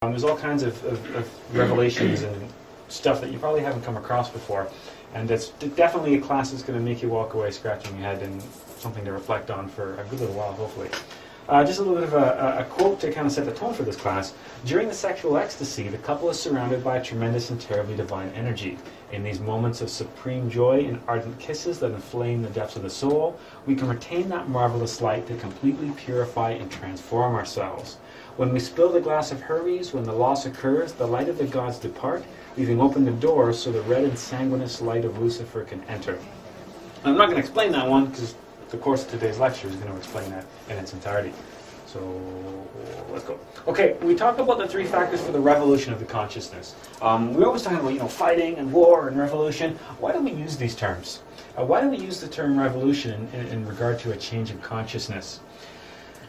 There's all kinds of revelations and stuff that you probably haven't come across before, and it's definitely a class that's going to make you walk away scratching your head and something to reflect on for a good little while, hopefully. Just a little bit of a quote to kind of set the tone for this class. During the sexual ecstasy, the couple is surrounded by a tremendous and terribly divine energy. In these moments of supreme joy and ardent kisses that inflame the depths of the soul, we can retain that marvelous light to completely purify and transform ourselves. When we spill the glass of Hermes, when the loss occurs, the light of the gods depart, leaving open the doors so the red and sanguineous light of Lucifer can enter. I'm not going to explain that one because the course of today's lecture is going to explain that in its entirety. So let's go. Okay, we talked about the three factors for the revolution of the consciousness. We always talk about fighting and war and revolution. Why do we use these terms? Why do we use the term revolution in regard to a change of consciousness?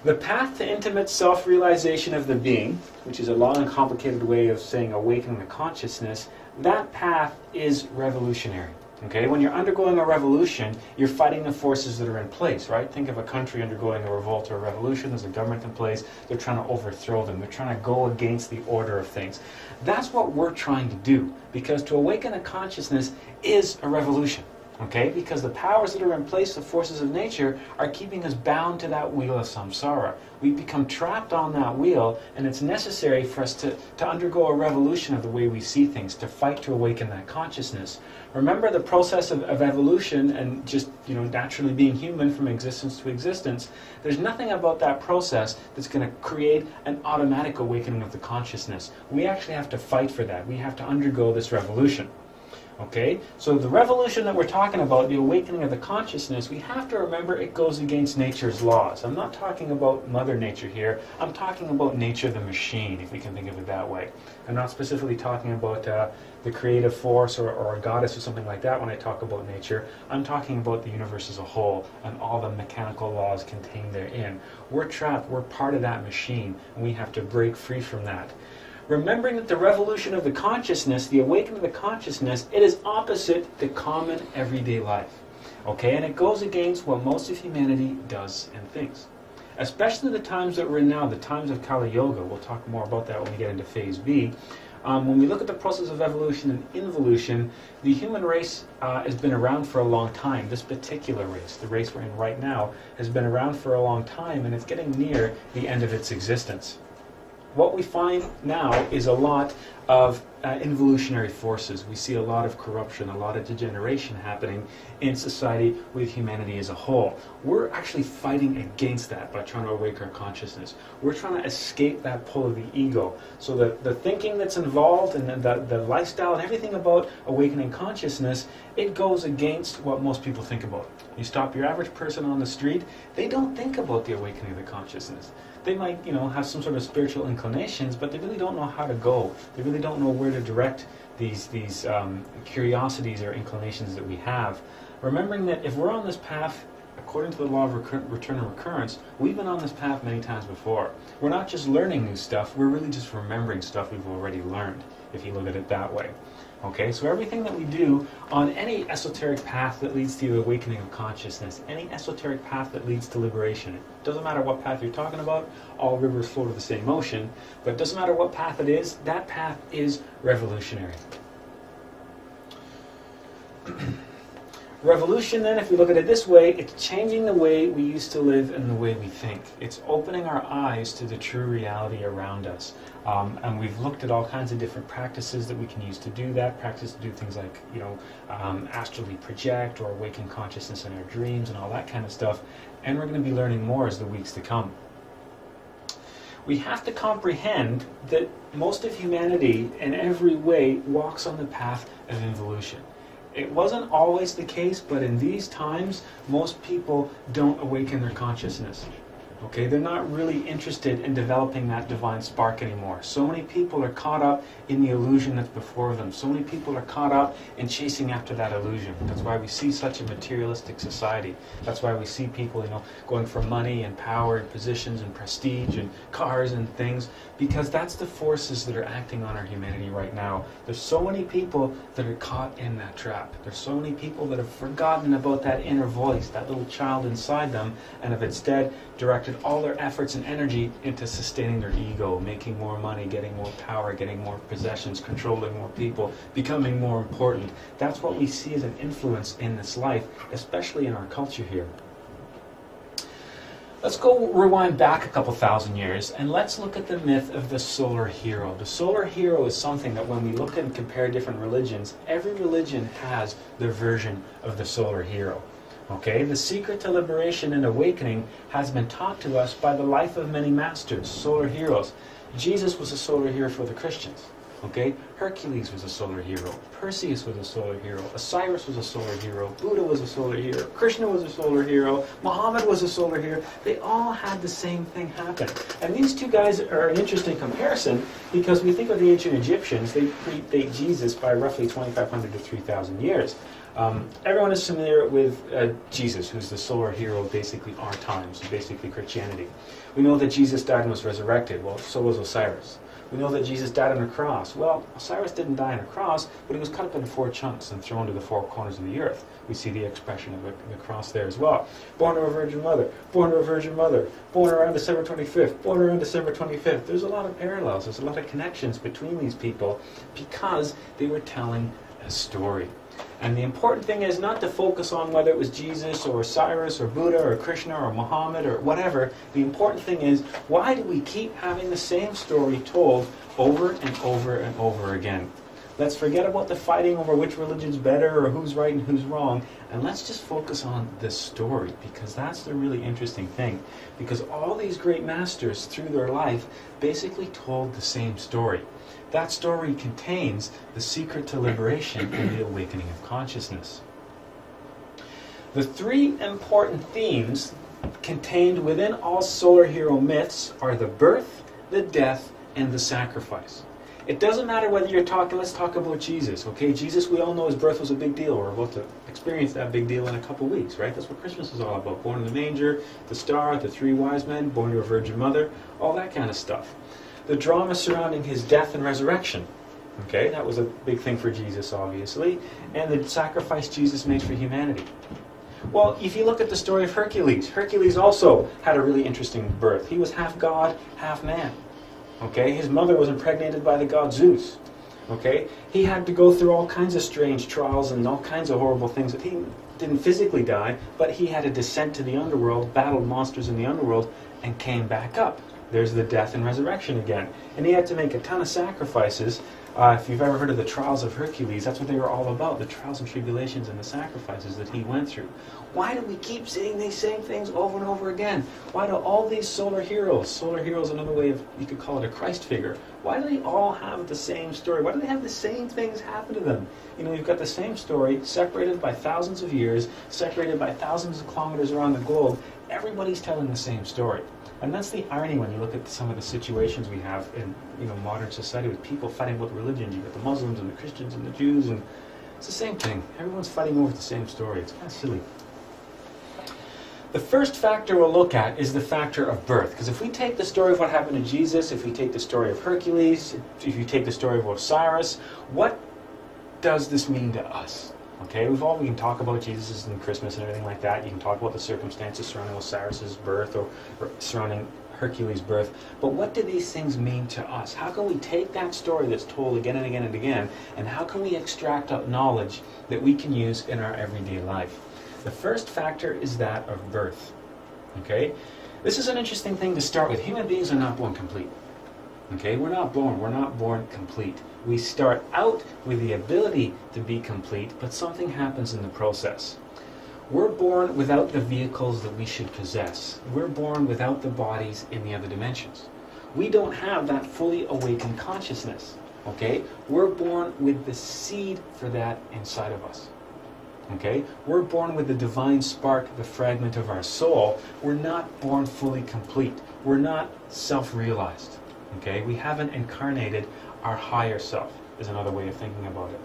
The path to intimate self-realization of the being, which is a long and complicated way of saying awakening the consciousness, that path is revolutionary. Okay, when you're undergoing a revolution, you're fighting the forces that are in place, right? Think of a country undergoing a revolt or a revolution. There's a government in place. They're trying to overthrow them. They're trying to go against the order of things. That's what we're trying to do, because to awaken a consciousness is a revolution. Okay, because the powers that are in place, the forces of nature, are keeping us bound to that wheel of samsara. We become trapped on that wheel, and it's necessary for us to undergo a revolution of the way we see things, to fight to awaken that consciousness. Remember the process of evolution and just naturally being human from existence to existence. There's nothing about that process that's going to create an automatic awakening of the consciousness. We actually have to fight for that. We have to undergo this revolution. Okay, so the revolution that we're talking about, the awakening of the consciousness, we have to remember it goes against nature's laws. I'm not talking about Mother Nature here. I'm talking about nature, the machine, if we can think of it that way. I'm not specifically talking about the creative force or a goddess or something like that when I talk about nature. I'm talking about the universe as a whole and all the mechanical laws contained therein. We're trapped. We're part of that machine, and we have to break free from that. Remembering that the revolution of the consciousness, the awakening of the consciousness, it is opposite to common everyday life. Okay, and it goes against what most of humanity does and thinks. Especially the times that we're in now, the times of Kali Yoga. We'll talk more about that when we get into Phase B. When we look at the process of evolution and involution, the human race has been around for a long time. This particular race, the race we're in right now, has been around for a long time, and it's getting near the end of its existence. What we find now is a lot of involutionary forces. We see a lot of corruption, a lot of degeneration happening in society with humanity as a whole. We're actually fighting against that by trying to awake our consciousness. We're trying to escape that pull of the ego. So the thinking that's involved and the lifestyle and everything about awakening consciousness, it goes against what most people think about. You stop your average person on the street, they don't think about the awakening of the consciousness. They might, have some sort of spiritual inclinations, but they really don't know how to go. They really don't know where to direct these curiosities or inclinations that we have. Remembering that if we're on this path, according to the law of return and recurrence, we've been on this path many times before. We're not just learning new stuff, we're really just remembering stuff we've already learned, if you look at it that way. Okay, so everything that we do on any esoteric path that leads to the awakening of consciousness, any esoteric path that leads to liberation, it doesn't matter what path you're talking about, all rivers flow to the same ocean, but it doesn't matter what path it is, that path is revolutionary. Revolution, then, if we look at it this way, it's changing the way we used to live and the way we think. It's opening our eyes to the true reality around us. And we've looked at all kinds of different practices that we can use to do that. Practice to do things like, astrally project or awaken consciousness in our dreams and all that kind of stuff. And we're going to be learning more as the weeks to come. We have to comprehend that most of humanity, in every way, walks on the path of involution. It wasn't always the case, but in these times, most people don't awaken their consciousness. Okay, they're not really interested in developing that divine spark anymore. So many people are caught up in the illusion that's before them. So many people are caught up in chasing after that illusion. That's why we see such a materialistic society. That's why we see people, going for money and power and positions and prestige and cars and things, because that's the forces that are acting on our humanity right now. There's so many people that are caught in that trap. There's so many people that have forgotten about that inner voice, that little child inside them, and have instead directed directed all their efforts and energy into sustaining their ego, making more money, getting more power, getting more possessions, controlling more people, becoming more important. That's what we see as an influence in this life, especially in our culture here. Let's go rewind back a couple thousand years and let's look at the myth of the solar hero. The solar hero is something that when we look and compare different religions, every religion has their version of the solar hero. Okay, the secret to liberation and awakening has been taught to us by the life of many masters, solar heroes. Jesus was a solar hero for the Christians. Okay, Hercules was a solar hero. Perseus was a solar hero. Osiris was a solar hero. Buddha was a solar hero. Krishna was a solar hero. Muhammad was a solar hero. They all had the same thing happen. And these two guys are an interesting comparison because we think of the ancient Egyptians, they predate Jesus by roughly 2,500 to 3,000 years. Everyone is familiar with Jesus, who's the solar hero of basically our times, basically Christianity. We know that Jesus died and was resurrected. Well, so was Osiris. We know that Jesus died on a cross. Well, Osiris didn't die on a cross, but he was cut up into 4 chunks and thrown to the 4 corners of the earth. We see the expression of the cross there as well. Born of a virgin mother, born of a virgin mother, born around December 25th, born around December 25th. There's a lot of parallels. There's a lot of connections between these people because they were telling a story. And the important thing is not to focus on whether it was Jesus or Osiris or Buddha or Krishna or Muhammad or whatever. The important thing is, why do we keep having the same story told over and over and over again? Let's forget about the fighting over which religion's better or who's right and who's wrong, and let's just focus on this story, because that's the really interesting thing. Because all these great masters through their life basically told the same story. That story contains the secret to liberation and the awakening of consciousness. The 3 important themes contained within all solar hero myths are the birth, the death, and the sacrifice. It doesn't matter whether you're talking, let's talk about Jesus, okay? Jesus, we all know his birth was a big deal. We're about to experience that big deal in a couple weeks, right? That's what Christmas is all about. Born in the manger, the star, the 3 wise men, born to a virgin mother, all that kind of stuff. The drama surrounding his death and resurrection. Okay, that was a big thing for Jesus, obviously. And the sacrifice Jesus made for humanity. Well, if you look at the story of Hercules, Hercules also had a really interesting birth. He was half god, half man. Okay, his mother was impregnated by the god Zeus. Okay, he had to go through all kinds of strange trials and all kinds of horrible things. That he didn't physically die, but he had a descent to the underworld, battled monsters in the underworld, and came back up. There's the death and resurrection again. And he had to make a ton of sacrifices. If you've ever heard of the trials of Hercules, that's what they were all about, the trials and tribulations and the sacrifices that he went through. Why do we keep saying these same things over and over again? Why do all these solar heroes, another way of, you could call it a Christ figure, why do they all have the same story? Why do they have the same things happen to them? You know, you've got the same story, separated by thousands of years, separated by thousands of kilometers around the globe. Everybody's telling the same story. And that's the irony when you look at some of the situations we have in modern society with people fighting about religion. You've got the Muslims and the Christians and the Jews, and it's the same thing. Everyone's fighting over the same story. It's kind of silly. The first factor we'll look at is the factor of birth. Because if we take the story of what happened to Jesus, if we take the story of Hercules, if you take the story of Osiris, what does this mean to us? Okay, we can talk about Jesus and Christmas and everything like that. You can talk about the circumstances surrounding Osiris's birth or surrounding Hercules' birth. But what do these things mean to us? How can we take that story that's told again and again and again, and how can we extract out knowledge that we can use in our everyday life? The first factor is that of birth. Okay, this is an interesting thing to start with. Human beings are not born complete. Okay, we're not born complete. We start out with the ability to be complete, but something happens in the process. We're born without the vehicles that we should possess. We're born without the bodies in the other dimensions. We don't have that fully awakened consciousness. Okay, we're born with the seed for that inside of us. Okay, we're born with the divine spark, the fragment of our soul. We're not born fully complete. We're not self-realized. Okay, we haven't incarnated our higher self, is another way of thinking about it.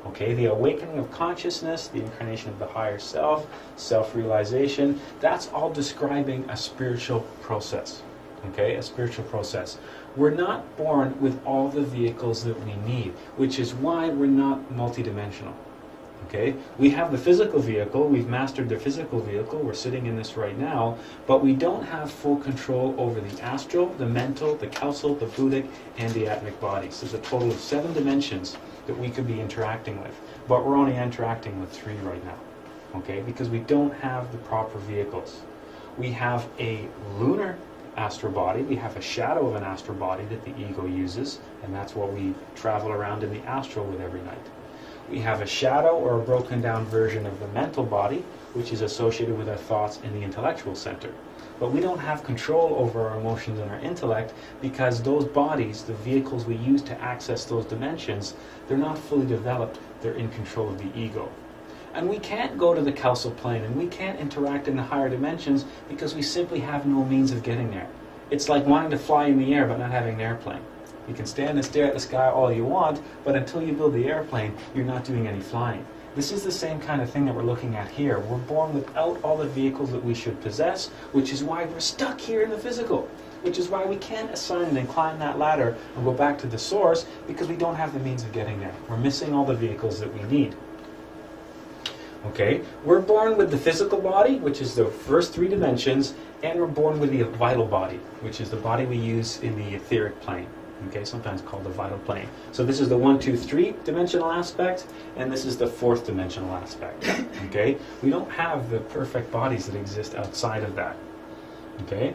Okay, the awakening of consciousness, the incarnation of the higher self, self-realization, that's all describing a spiritual process. Okay, a spiritual process. We're not born with all the vehicles that we need, which is why we're not multidimensional. Okay, we have the physical vehicle, we've mastered the physical vehicle, we're sitting in this right now, but we don't have full control over the astral, the mental, the causal, the buddhic, and the atmic bodies. There's a total of 7 dimensions that we could be interacting with, but we're only interacting with 3 right now, okay, because we don't have the proper vehicles. We have a lunar astral body, we have a shadow of an astral body that the ego uses, and that's what we travel around in the astral with every night. We have a shadow or a broken down version of the mental body, which is associated with our thoughts in the intellectual center. But we don't have control over our emotions and our intellect because those bodies, the vehicles we use to access those dimensions, they're not fully developed, they're in control of the ego. And we can't go to the causal plane and we can't interact in the higher dimensions because we simply have no means of getting there. It's like wanting to fly in the air but not having an airplane. You can stand and stare at the sky all you want, but until you build the airplane, you're not doing any flying. This is the same kind of thing that we're looking at here. We're born without all the vehicles that we should possess, which is why we're stuck here in the physical, which is why we can't ascend and climb that ladder and go back to the source because we don't have the means of getting there. We're missing all the vehicles that we need. Okay, we're born with the physical body, which is the first 3 dimensions, and we're born with the vital body, which is the body we use in the etheric plane. Okay, sometimes called the vital plane. So this is the 1, 2, 3 dimensional aspect, and this is the 4th dimensional aspect. Okay, we don't have the perfect bodies that exist outside of that. Okay,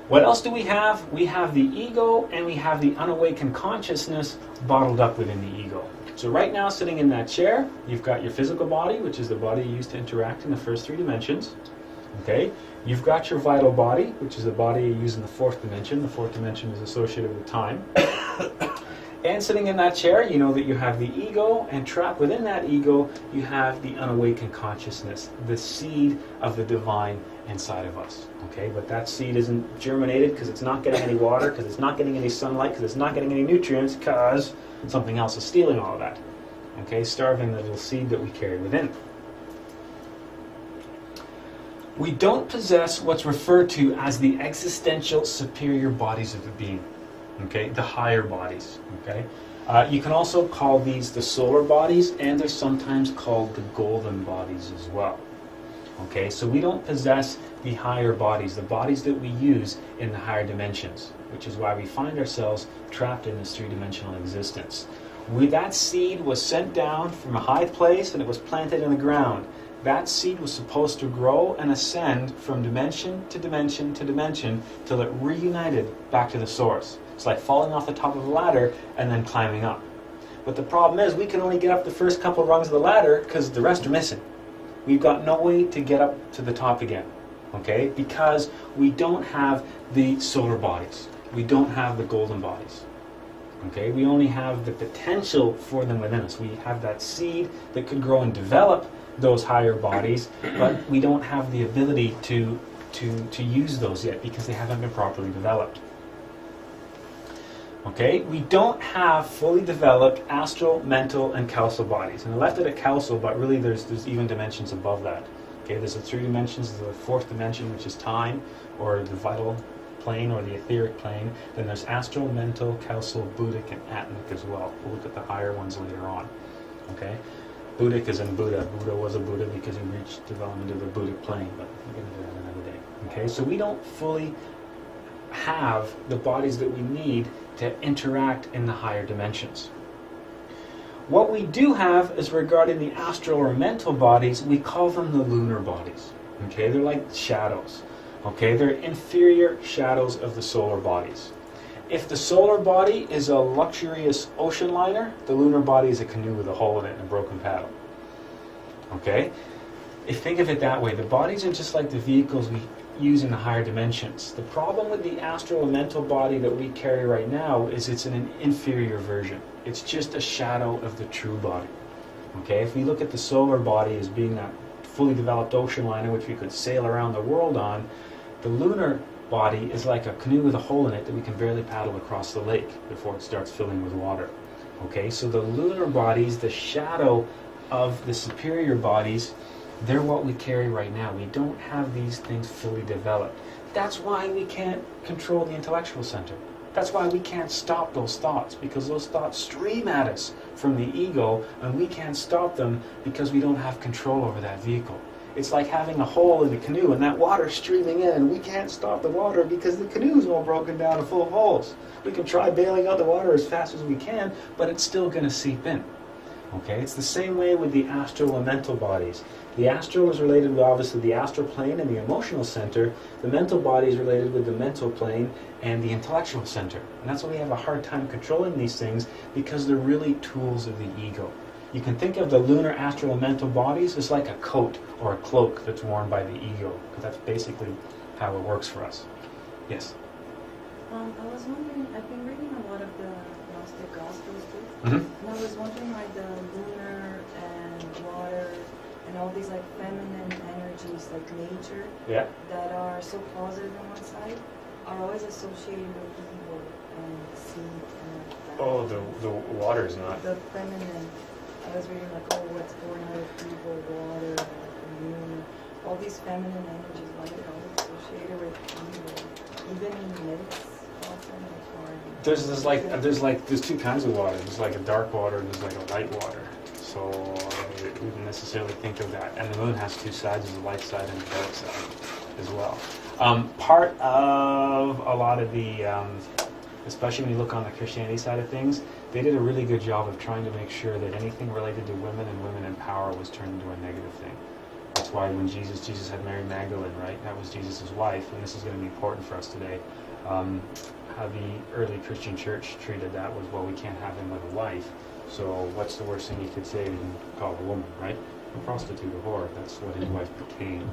what else do we have? We have the ego, and we have the unawakened consciousness bottled up within the ego. So right now, sitting in that chair, you've got your physical body, which is the body you use to interact in the first 3 dimensions. Okay, you've got your vital body, which is the body you use in the 4th dimension. The 4th dimension is associated with time. And sitting in that chair, you know that you have the ego, and trapped within that ego, you have the unawakened consciousness, the seed of the divine inside of us. Okay, but that seed isn't germinated because it's not getting any water, because it's not getting any sunlight, because it's not getting any nutrients, because something else is stealing all of that. Okay, starving the little seed that we carry within. We don't possess what's referred to as the existential superior bodies of the being, okay, the higher bodies, okay. You can also call these the solar bodies, and they're sometimes called the golden bodies as well. Okay, so we don't possess the higher bodies, the bodies that we use in the higher dimensions, which is why we find ourselves trapped in this 3-dimensional existence. That seed was sent down from a high place and it was planted in the ground. That seed was supposed to grow and ascend from dimension to dimension to dimension till it reunited back to the source. It's like falling off the top of a ladder and then climbing up. But the problem is we can only get up the first couple of rungs of the ladder because the rest are missing. We've got no way to get up to the top again, okay? Because we don't have the solar bodies. We don't have the golden bodies. Okay? We only have the potential for them within us. We have that seed that could grow and develop those higher bodies, but we don't have the ability to use those yet because they haven't been properly developed. Okay, we don't have fully developed astral, mental, and causal bodies. And I left it at causal, but really there's even dimensions above that. Okay, there's the 3 dimensions, there's the 4th dimension, which is time, or the vital plane, or the etheric plane. Then there's astral, mental, causal, buddhic, and atmic as well. We'll look at the higher ones later on. Okay, buddhic is in Buddha. Buddha was a Buddha because he reached development of the buddhic plane, but we'll get into that another day. Okay, so we don't fully have the bodies that we need to interact in the higher dimensions. What we do have is regarding the astral or mental bodies, we call them the lunar bodies. Okay, they're like shadows. Okay, they're inferior shadows of the solar bodies. If the solar body is a luxurious ocean liner, the lunar body is a canoe with a hole in it and a broken paddle. Okay, if think of it that way, the bodies are just like the vehicles we use in the higher dimensions. The problem with the astral and mental body that we carry right now is it's in an inferior version. It's just a shadow of the true body. Okay, if we look at the solar body as being that fully developed ocean liner which we could sail around the world on, the lunar body is like a canoe with a hole in it that we can barely paddle across the lake before it starts filling with water. Okay, so the lunar bodies, the shadow of the superior bodies, they're what we carry right now. We don't have these things fully developed. That's why we can't control the intellectual center. That's why we can't stop those thoughts, because those thoughts stream at us from the ego, and we can't stop them because we don't have control over that vehicle. It's like having a hole in the canoe and that water streaming in, and we can't stop the water because the canoe's all broken down and full of holes. We can try bailing out the water as fast as we can, but it's still going to seep in. Okay, it's the same way with the astral and mental bodies. The astral is related with obviously the astral plane and the emotional center. The mental body is related with the mental plane and the intellectual center. And that's why we have a hard time controlling these things, because they're really tools of the ego. You can think of the lunar, astral, and mental bodies as like a coat or a cloak that's worn by the ego, because that's basically how it works for us. Yes? I was wondering, I've been reading a lot of the Gnostic Gospels too, Mm-hmm. and I was wondering why the lunar and water and all these like feminine energies like nature Yeah? that are so positive on one side are always associated with evil and deceit and like that. Oh, the water is not. The feminine, I was reading like, oh, what's going on with evil, water, and like the moon, all these feminine energies, why they're always associated with evil, even in myths often like or in There's two kinds of water. There's like a dark water and there's like a light water. So I wouldn't necessarily think of that. And the moon has two sides, there's a light side and a dark side as well. Part of a lot of the, especially when you look on the Christianity side of things, they did a really good job of trying to make sure that anything related to women and women in power was turned into a negative thing. That's why when Jesus had Mary Magdalene, right? That was Jesus' wife, and this is going to be important for us today. How the early Christian church treated that was, well, we can't have him with a wife, so what's the worst thing you could say and call a woman, right? A prostitute, a whore. That's what his wife became.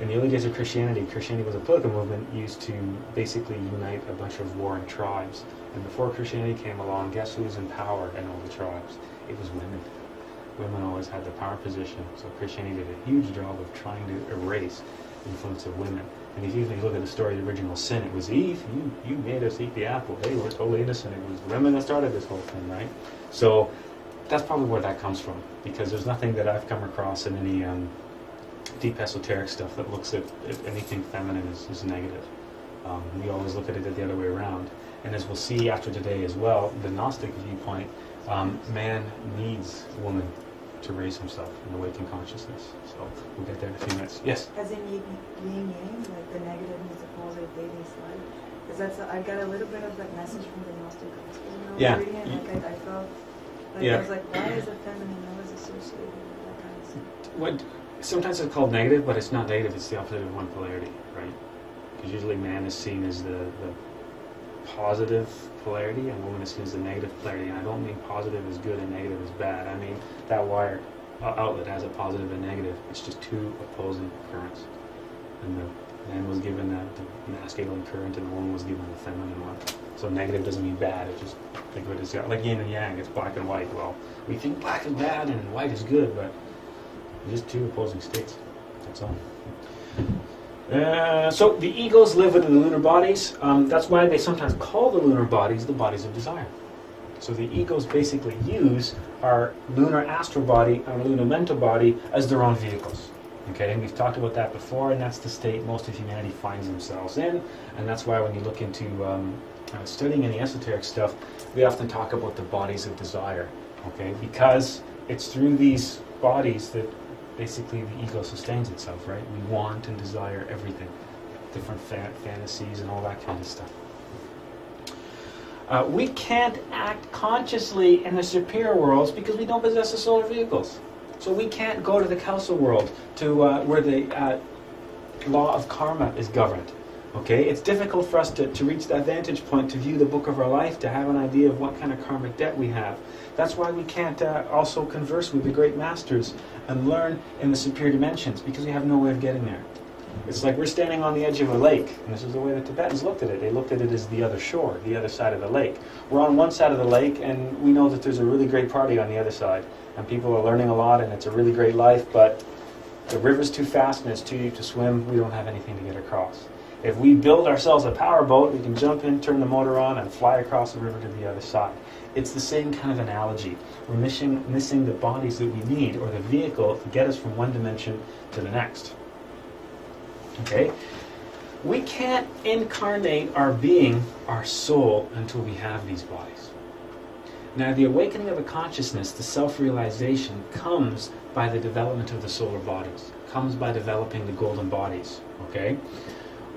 In the early days of Christianity was a political movement used to basically unite a bunch of warring tribes. And before Christianity came along, guess who was in power in all the tribes? It was women. Women always had the power position, so Christianity did a huge job of trying to erase the influence of women. And if you even look at the story of the original sin, it was Eve, you made us eat the apple. They were totally innocent. It was women that started this whole thing, right? So that's probably where that comes from, because there's nothing that I've come across in any deep esoteric stuff that looks at anything feminine as negative. We always look at it the other way around. And as we'll see after today as well, the Gnostic viewpoint, man needs woman to raise himself and awaken consciousness. So we'll get there in a few minutes. Yes? as in yin yang, like the negative means the positive, dating side. Because that's I got a little bit of that message from the Gnostic Gospels when I was Yeah. reading it. Like I felt like Yeah. I was like, why is the feminine always associated with that kind of stuff? What sometimes it's called negative, but it's not negative. It's the opposite of one polarity, right? Because usually man is seen as the positive polarity, and woman is seen as the negative polarity. And I don't mean positive is good and negative is bad. I mean that wire outlet has a positive and negative. It's just two opposing currents, and the man was given the masculine current, and the woman was given the feminine one. So negative doesn't mean bad. It's just think of it as like yin and yang. It's black and white. Well, we think black is bad and white is good, but just two opposing states. That's all. So the egos live within the lunar bodies. That's why they sometimes call the lunar bodies the bodies of desire. So the egos basically use our lunar astral body, our lunar mental body, as their own vehicles. Okay, and we've talked about that before, and that's the state most of humanity finds themselves in. And that's why when you look into studying any esoteric stuff, we often talk about the bodies of desire. Okay, because it's through these bodies that basically the ego sustains itself, right? We want and desire everything, different fantasies and all that kind of stuff. We can't act consciously in the superior worlds because we don't possess the solar vehicles. So we can't go to the Council world to where the law of karma is governed. Okay, it's difficult for us to reach that vantage point, to view the book of our life, to have an idea of what kind of karmic debt we have. That's why we can't also converse with the great masters and learn in the superior dimensions, because we have no way of getting there. It's like we're standing on the edge of a lake, and this is the way the Tibetans looked at it. They looked at it as the other shore, the other side of the lake. We're on one side of the lake, and we know that there's a really great party on the other side, and people are learning a lot, and it's a really great life, but the river's too fast and it's too deep to swim. We don't have anything to get across. If we build ourselves a power boat, we can jump in, turn the motor on, and fly across the river to the other side. It's the same kind of analogy. We're missing the bodies that we need, or the vehicle, to get us from one dimension to the next. Okay? We can't incarnate our being, our soul, until we have these bodies. Now, the awakening of the consciousness, the self-realization, comes by the development of the solar bodies, comes by developing the golden bodies, okay?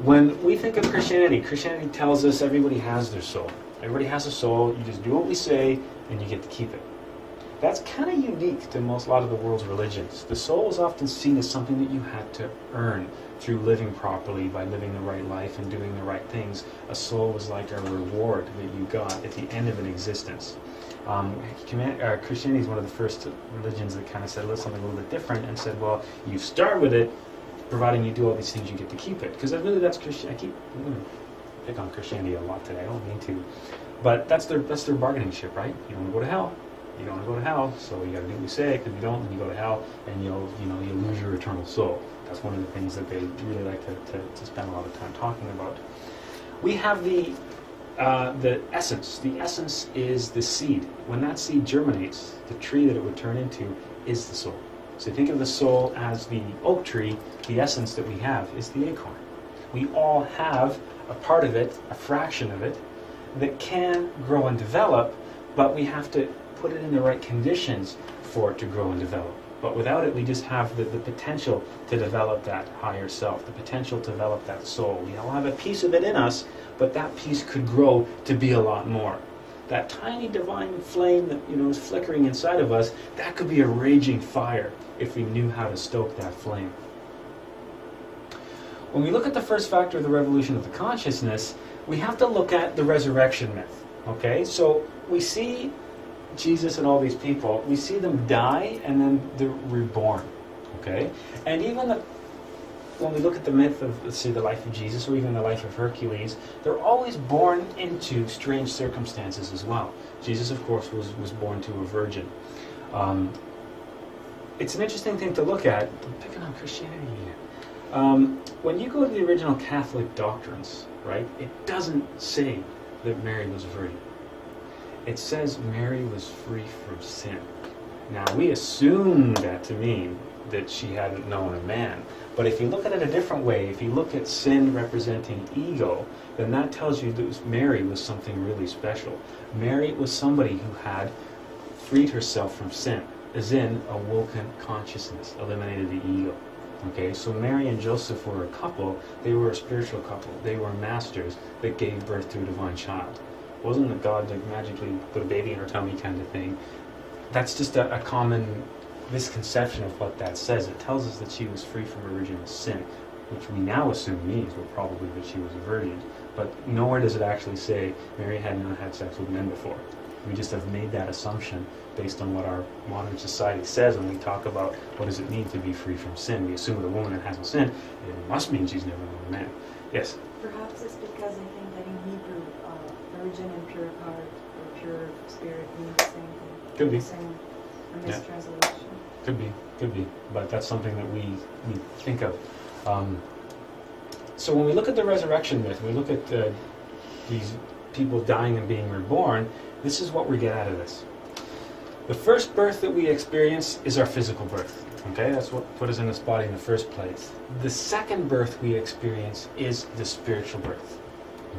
When we think of Christianity, Christianity tells us everybody has their soul. Everybody has a soul, you just do what we say, and you get to keep it. That's kind of unique to a lot of the world's religions. The soul is often seen as something that you had to earn through living properly, by living the right life and doing the right things. A soul was like a reward that you got at the end of an existence. Christianity is one of the first religions that kind of said something a little bit different and said, well, you start with it, providing you do all these things, you get to keep it. Because really that's Christianity. I'm going to pick on Christianity a lot today, I don't mean to. But that's their bargaining chip, right? You don't want to go to hell. You don't want to go to hell, so you got to do what we say, because if you don't, then you go to hell, and you'll lose your eternal soul. That's one of the things that they really like to spend a lot of time talking about. We have the essence. The essence is the seed. When that seed germinates, the tree that it would turn into is the soul. So think of the soul as the oak tree. The essence that we have is the acorn. We all have a part of it, a fraction of it, that can grow and develop, but we have to put it in the right conditions for it to grow and develop. But without it, we just have the potential to develop that higher self, the potential to develop that soul. We all have a piece of it in us, but that piece could grow to be a lot more. That tiny divine flame that is flickering inside of us, that could be a raging fire if we knew how to stoke that flame. When we look at the first factor of the revolution of the consciousness, we have to look at the resurrection myth. Okay, so we see Jesus and all these people, we see them die and then they're reborn. Okay, and even when we look at the myth of, let's say, the life of Jesus or even the life of Hercules, they're always born into strange circumstances as well. Jesus, of course, was born to a virgin. It's an interesting thing to look at. I'm picking on Christianity here. When you go to the original Catholic doctrines, right, it doesn't say that Mary was a virgin. It says Mary was free from sin. Now, we assume that to mean that she hadn't known a man. But if you look at it a different way, if you look at sin representing ego, then that tells you that Mary was something really special. Mary was somebody who had freed herself from sin, as in awoken consciousness, eliminated the ego. Okay, so Mary and Joseph were a couple. They were a spiritual couple. They were masters that gave birth to a divine child. It wasn't that God magically put a baby in her tummy kind of thing. That's just a common misconception of what that says. It tells us that she was free from original sin, which we now assume means probably that she was a virgin. But nowhere does it actually say Mary had not had sex with men before. We just have made that assumption based on what our modern society says when we talk about what does it mean to be free from sin. We assume that a woman that hasn't sinned, it must mean she's never known a man. Yes? Perhaps it's because I think that in Hebrew, virgin and pure of heart or pure spirit means the same thing. Could be. A mistranslation. Could be. But that's something that we think of. So when we look at the resurrection myth, we look at these people dying and being reborn, this is what we get out of this. The first birth that we experience is our physical birth. Okay, that's what put us in this body in the first place. The second birth we experience is the spiritual birth.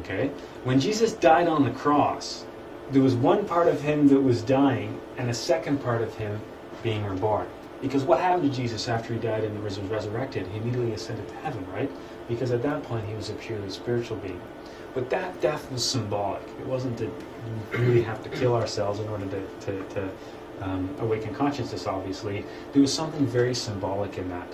Okay, when Jesus died on the cross, there was one part of him that was dying and a second part of him being reborn. Because what happened to Jesus after he died and was resurrected? He immediately ascended to heaven, right? Because at that point he was a purely spiritual being. But that death was symbolic. It wasn't that we really have to kill ourselves in order to awaken consciousness, obviously. There was something very symbolic in that.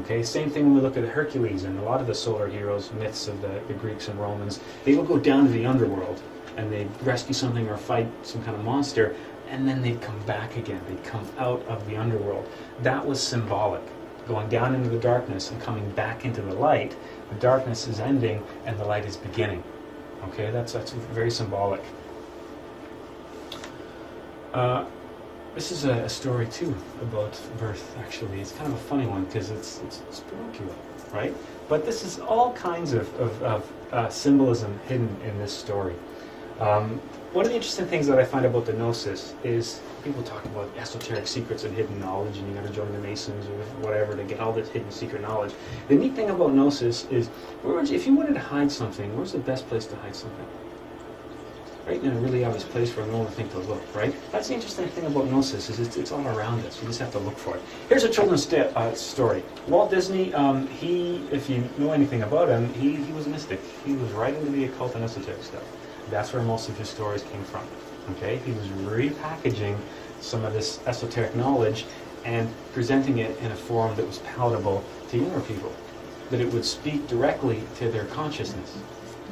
Okay, same thing when we look at Hercules and a lot of the solar heroes, myths of the Greeks and Romans. They would go down to the underworld and they'd rescue something or fight some kind of monster, and then they'd come back again. They'd come out of the underworld. That was symbolic. Going down into the darkness and coming back into the light. The darkness is ending and the light is beginning. Okay, that's very symbolic. This is a story too about birth. Actually, it's kind of a funny one because it's parochial, right? But this is all kinds of symbolism hidden in this story. one of the interesting things that I find about the Gnosis is people talk about esoteric secrets and hidden knowledge, and you got to join the Masons or whatever to get all this hidden secret knowledge. The neat thing about Gnosis is, if you wanted to hide something, where's the best place to hide something? Right in a really obvious place where no one would think to look, right? That's the interesting thing about Gnosis, is it's all around us. You just have to look for it. Here's a children's story. Walt Disney, if you know anything about him, he was a mystic. He was right into the occult and esoteric stuff. That's where most of his stories came from. Okay? He was repackaging some of this esoteric knowledge and presenting it in a form that was palatable to younger people, that it would speak directly to their consciousness.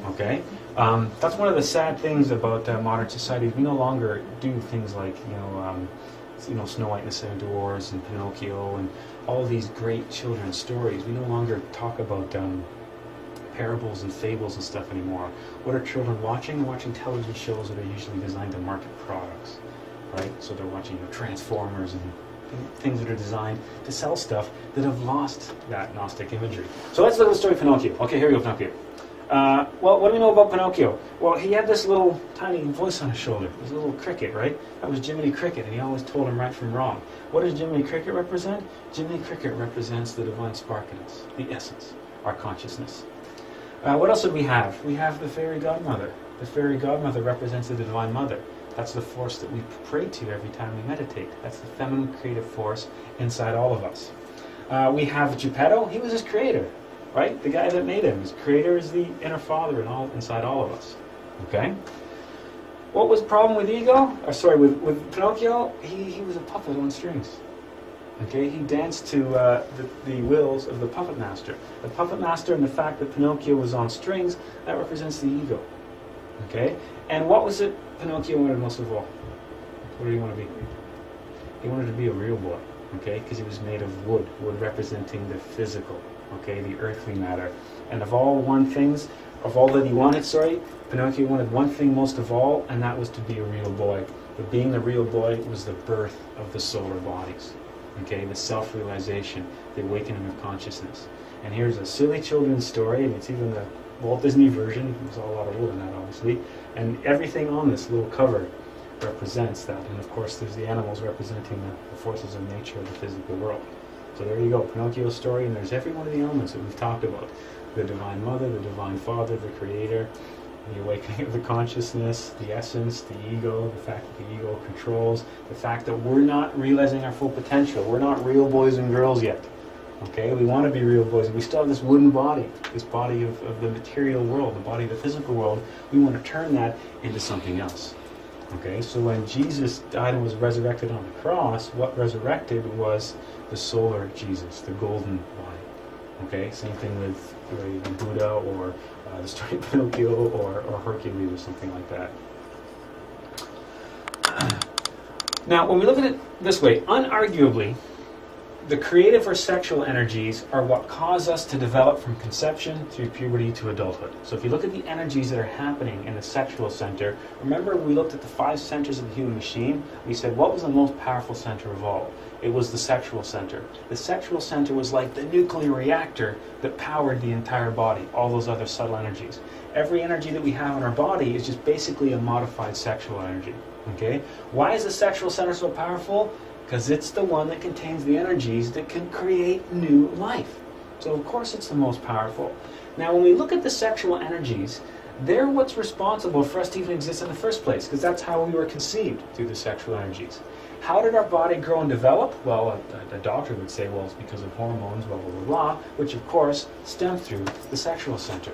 Okay? That's one of the sad things about modern society. We no longer do things like, Snow White and the Seven Dwarfs and Pinocchio and all these great children's stories. We no longer talk about parables and fables and stuff anymore. What are children watching? They're watching television shows that are usually designed to market products, right? So they're watching Transformers and things that are designed to sell stuff that have lost that Gnostic imagery. So let's look at the story of Pinocchio. Okay, here we go, Pinocchio. Well, what do we know about Pinocchio? Well, he had this little tiny voice on his shoulder. This little cricket, right? That was Jiminy Cricket, and he always told him right from wrong. What does Jiminy Cricket represent? Jiminy Cricket represents the divine spark in us, the essence, our consciousness. What else did we have? We have the fairy godmother. The fairy godmother represents the divine mother. That's the force that we pray to every time we meditate. That's the feminine creative force inside all of us. We have Geppetto. He was his creator, right? The guy that made him. His creator is the inner father inside all of us. Okay? What was the problem with with Pinocchio? He was a puppet on strings. Okay, he danced to the wills of the puppet master. The puppet master, and the fact that Pinocchio was on strings, that represents the ego. Okay, and what was it Pinocchio wanted most of all? What did he want to be? He wanted to be a real boy. Okay, because he was made of wood representing the physical. Okay, the earthly matter. And of all that he wanted, Pinocchio wanted one thing most of all, and that was to be a real boy. But being the real boy was the birth of the solar bodies. Okay, the self-realization, the awakening of consciousness. And here's a silly children's story, and it's even the Walt Disney version. There's a lot of wood in that, obviously. And everything on this little cover represents that. And of course, there's the animals representing the forces of nature of the physical world. So there you go, Pinocchio's story, and there's every one of the elements that we've talked about. The divine mother, the divine father, the creator, the awakening of the consciousness, the essence, the ego, the fact that the ego controls, the fact that we're not realizing our full potential. We're not real boys and girls yet. Okay, we want to be real boys. We still have this wooden body, this body of the material world, the body of the physical world. We want to turn that into something else. Okay, so when Jesus died and was resurrected on the cross, what resurrected was the solar Jesus, the golden body. Okay, same thing with the Buddha or the story of Pinocchio or Hercules or something like that. Now, when we look at it this way, unarguably, the creative or sexual energies are what cause us to develop from conception through puberty to adulthood. So if you look at the energies that are happening in the sexual center, remember we looked at the 5 centers of the human machine? We said, what was the most powerful center of all? It was the sexual center. The sexual center was like the nuclear reactor that powered the entire body, all those other subtle energies. Every energy that we have in our body is just basically a modified sexual energy. Okay? Why is the sexual center so powerful? Because it's the one that contains the energies that can create new life. So of course it's the most powerful. Now when we look at the sexual energies, they're what's responsible for us to even exist in the first place, because that's how we were conceived, through the sexual energies. How did our body grow and develop? Well, a doctor would say, well, it's because of hormones, blah, blah, blah, blah, which of course stem through the sexual center.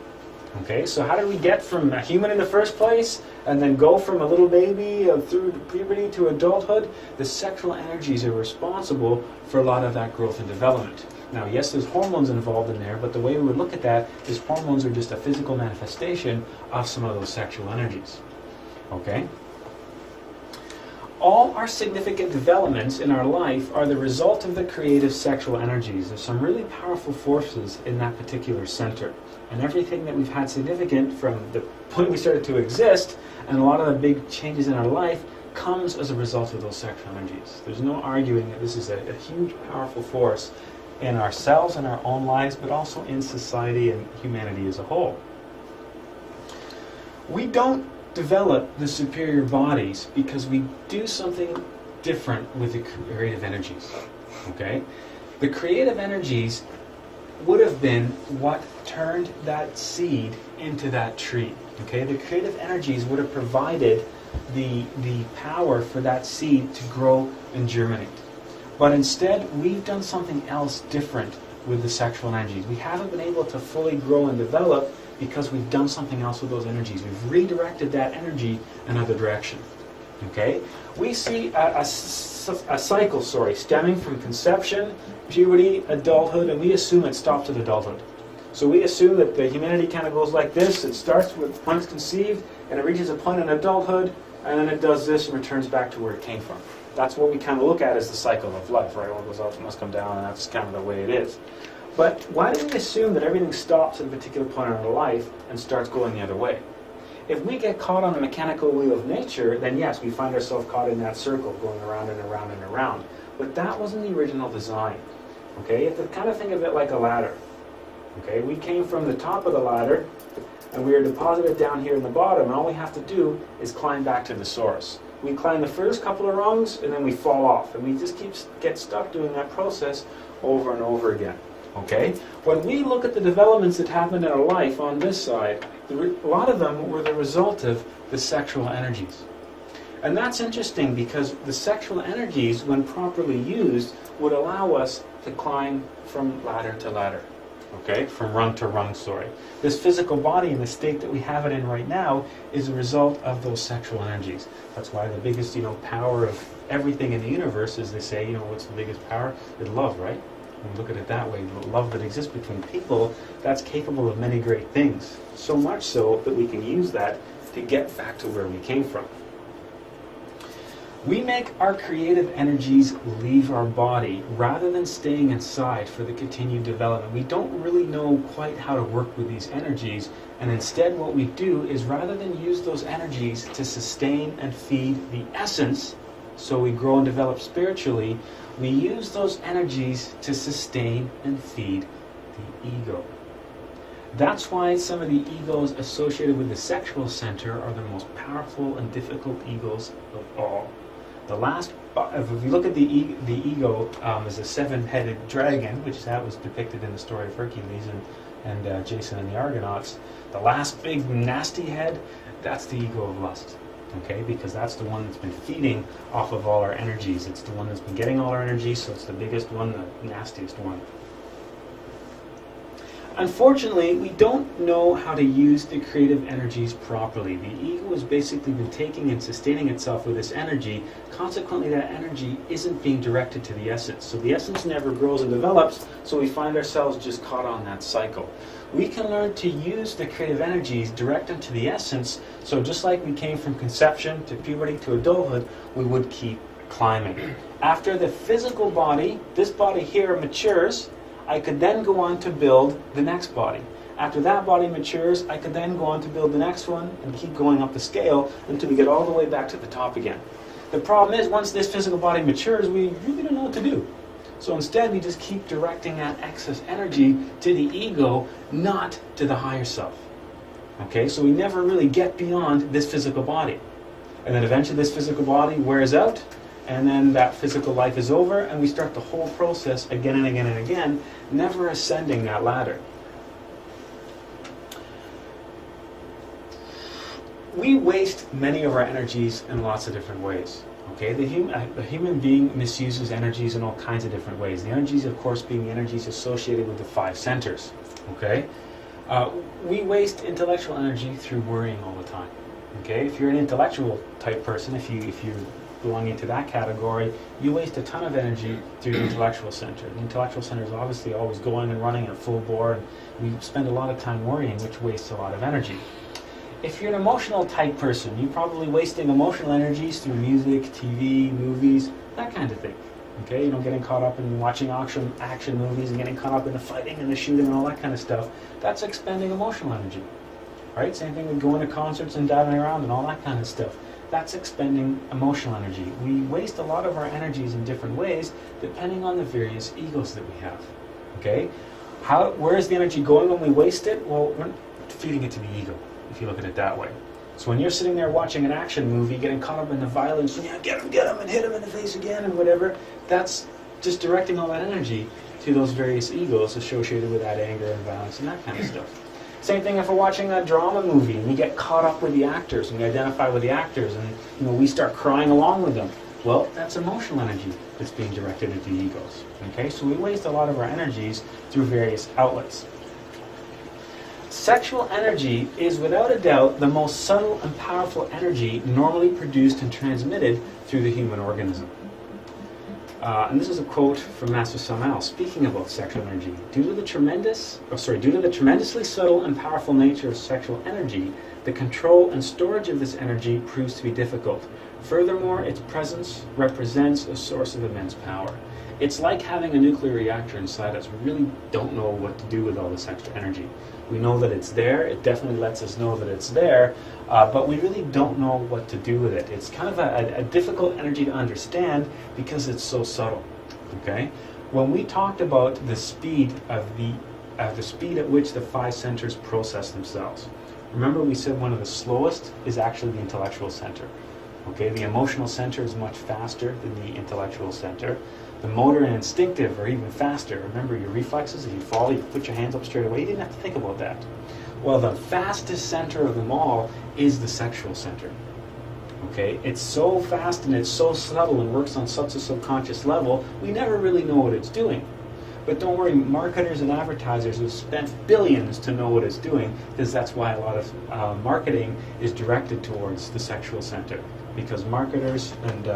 Okay, so how did we get from a human in the first place and then go from a little baby through puberty to adulthood? The sexual energies are responsible for a lot of that growth and development. Now, yes, there's hormones involved in there, but the way we would look at that is hormones are just a physical manifestation of some of those sexual energies. Okay? All our significant developments in our life are the result of the creative sexual energies. There's some really powerful forces in that particular center. And everything that we've had significant from the point we started to exist, and a lot of the big changes in our life, comes as a result of those sexual energies. There's no arguing that this is a huge, powerful force in ourselves and our own lives, but also in society and humanity as a whole. We don't develop the superior bodies because we do something different with the creative energies. Okay? The creative energies would have been what turned that seed into that tree. Okay? The creative energies would have provided the power for that seed to grow and germinate. But instead, we've done something else different with the sexual energies. We haven't been able to fully grow and develop because we've done something else with those energies. We've redirected that energy another direction. Okay? We see a cycle, stemming from conception, puberty, adulthood, and we assume it stops at adulthood. So we assume that the humanity kind of goes like this. It starts with when it's conceived, and it reaches a point in adulthood, and then it does this and returns back to where it came from. That's what we kind of look at as the cycle of life, right? What goes up must come down, and that's kind of the way it is. But why do we assume that everything stops at a particular point in our life and starts going the other way? If we get caught on the mechanical wheel of nature, then yes, we find ourselves caught in that circle, going around and around and around. But that wasn't the original design. Okay? You have to kind of think of it like a ladder. Okay? We came from the top of the ladder, and we are deposited down here in the bottom, and all we have to do is climb back to the source. We climb the first couple of rungs, and then we fall off, and we just get stuck doing that process over and over again. Okay? When we look at the developments that happened in our life on this side, a lot of them were the result of the sexual energies. And that's interesting because the sexual energies, when properly used, would allow us to climb from ladder to ladder. Okay? From rung to rung, This physical body and the state that we have it in right now is a result of those sexual energies. That's why the biggest, power of everything in the universe is, they say, what's the biggest power? It's love, right? When you look at it that way, the love that exists between people, that's capable of many great things. So much so that we can use that to get back to where we came from. We make our creative energies leave our body rather than staying inside for the continued development. We don't really know quite how to work with these energies, and instead what we do is, rather than use those energies to sustain and feed the essence, so we grow and develop spiritually, we use those energies to sustain and feed the ego. That's why some of the egos associated with the sexual center are the most powerful and difficult egos of all. The last, if you look at the ego as a seven-headed dragon, which that was depicted in the story of Hercules and Jason and the Argonauts, the last big nasty head, that's the ego of lust. Okay, because that's the one that's been feeding off of all our energies. It's the one that's been getting all our energy, so it's the biggest one, the nastiest one. Unfortunately, we don't know how to use the creative energies properly. The ego has basically been taking and sustaining itself with this energy. Consequently, that energy isn't being directed to the essence. So the essence never grows and develops, so we find ourselves just caught on that cycle. We can learn to use the creative energies, direct them to the essence, so just like we came from conception to puberty to adulthood, we would keep climbing. After the physical body, this body here, matures, I could then go on to build the next body. After that body matures, I could then go on to build the next one and keep going up the scale until we get all the way back to the top again. The problem is, once this physical body matures, we really don't know what to do. So instead, we just keep directing that excess energy to the ego, not to the higher self. Okay, so we never really get beyond this physical body. And then eventually this physical body wears out, and then that physical life is over, and we start the whole process again and again and again, never ascending that ladder. We waste many of our energies in lots of different ways. Okay, the human being misuses energies in all kinds of different ways. The energies, of course, being the energies associated with the 5 centers. Okay, we waste intellectual energy through worrying all the time. Okay, if you're an intellectual type person, if you belong into that category, you waste a ton of energy through the intellectual center. The intellectual center is obviously always going and running at full bore, and we spend a lot of time worrying, which wastes a lot of energy. If you're an emotional type person, you're probably wasting emotional energies through music, TV, movies, that kind of thing. Okay, getting caught up in watching action movies and getting caught up in the fighting and the shooting and all that kind of stuff. That's expending emotional energy. Right? Same thing with going to concerts and diving around and all that kind of stuff. That's expending emotional energy. We waste a lot of our energies in different ways depending on the various egos that we have. Okay? Where is the energy going when we waste it? Well, we're feeding it to the ego, if you look at it that way. So when you're sitting there watching an action movie, getting caught up in the violence, and get him, and hit him in the face again, and whatever, that's just directing all that energy to those various egos associated with that anger and violence and that kind of stuff. Same thing if we're watching a drama movie and you get caught up with the actors and you identify with the actors and we start crying along with them. Well, that's emotional energy that's being directed at the egos. Okay, so we waste a lot of our energies through various outlets. Sexual energy is without a doubt the most subtle and powerful energy normally produced and transmitted through the human organism. And this is a quote from Master Samael speaking about sexual energy. Due to the tremendously subtle and powerful nature of sexual energy, the control and storage of this energy proves to be difficult. Furthermore, its presence represents a source of immense power. It's like having a nuclear reactor inside us. We really don't know what to do with all this extra energy. We know that it's there. It definitely lets us know that it's there, but we really don't know what to do with it. It's kind of a difficult energy to understand because it's so subtle. Okay, when we talked about the speed of the speed at which the five centers process themselves, remember we said one of the slowest is actually the intellectual center. Okay, the emotional center is much faster than the intellectual center. The motor and instinctive are even faster. Remember your reflexes, if you fall, you put your hands up straight away. You didn't have to think about that. Well, the fastest center of them all is the sexual center. Okay, it's so fast and it's so subtle and works on such a subconscious level, we never really know what it's doing. But don't worry, marketers and advertisers have spent billions to know what it's doing, because that's why a lot of marketing is directed towards the sexual center. Because marketers and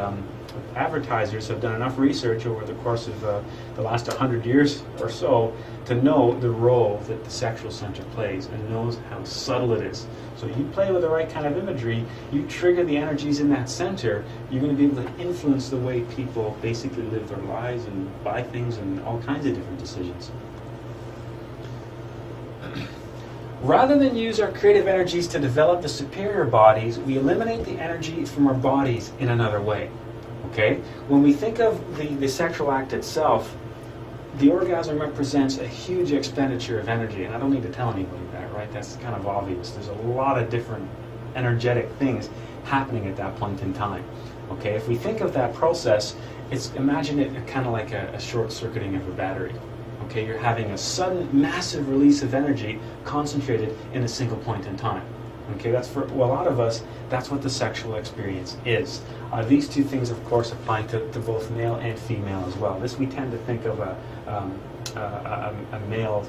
advertisers have done enough research over the course of the last 100 years or so to know the role that the sexual center plays and knows how subtle it is. So you play with the right kind of imagery, you trigger the energies in that center, you're going to be able to influence the way people basically live their lives and buy things and all kinds of different decisions. Rather than use our creative energies to develop the superior bodies, we eliminate the energy from our bodies in another way. Okay? When we think of the sexual act itself, the orgasm represents a huge expenditure of energy, and I don't need to tell anybody that, right? That's kind of obvious. There's a lot of different energetic things happening at that point in time. Okay? If we think of that process, imagine it kind of like a short-circuiting of a battery. Okay, you're having a sudden, massive release of energy concentrated in a single point in time. Okay, that's for a lot of us. That's what the sexual experience is. These two things, of course, apply to both male and female as well. This we tend to think of a male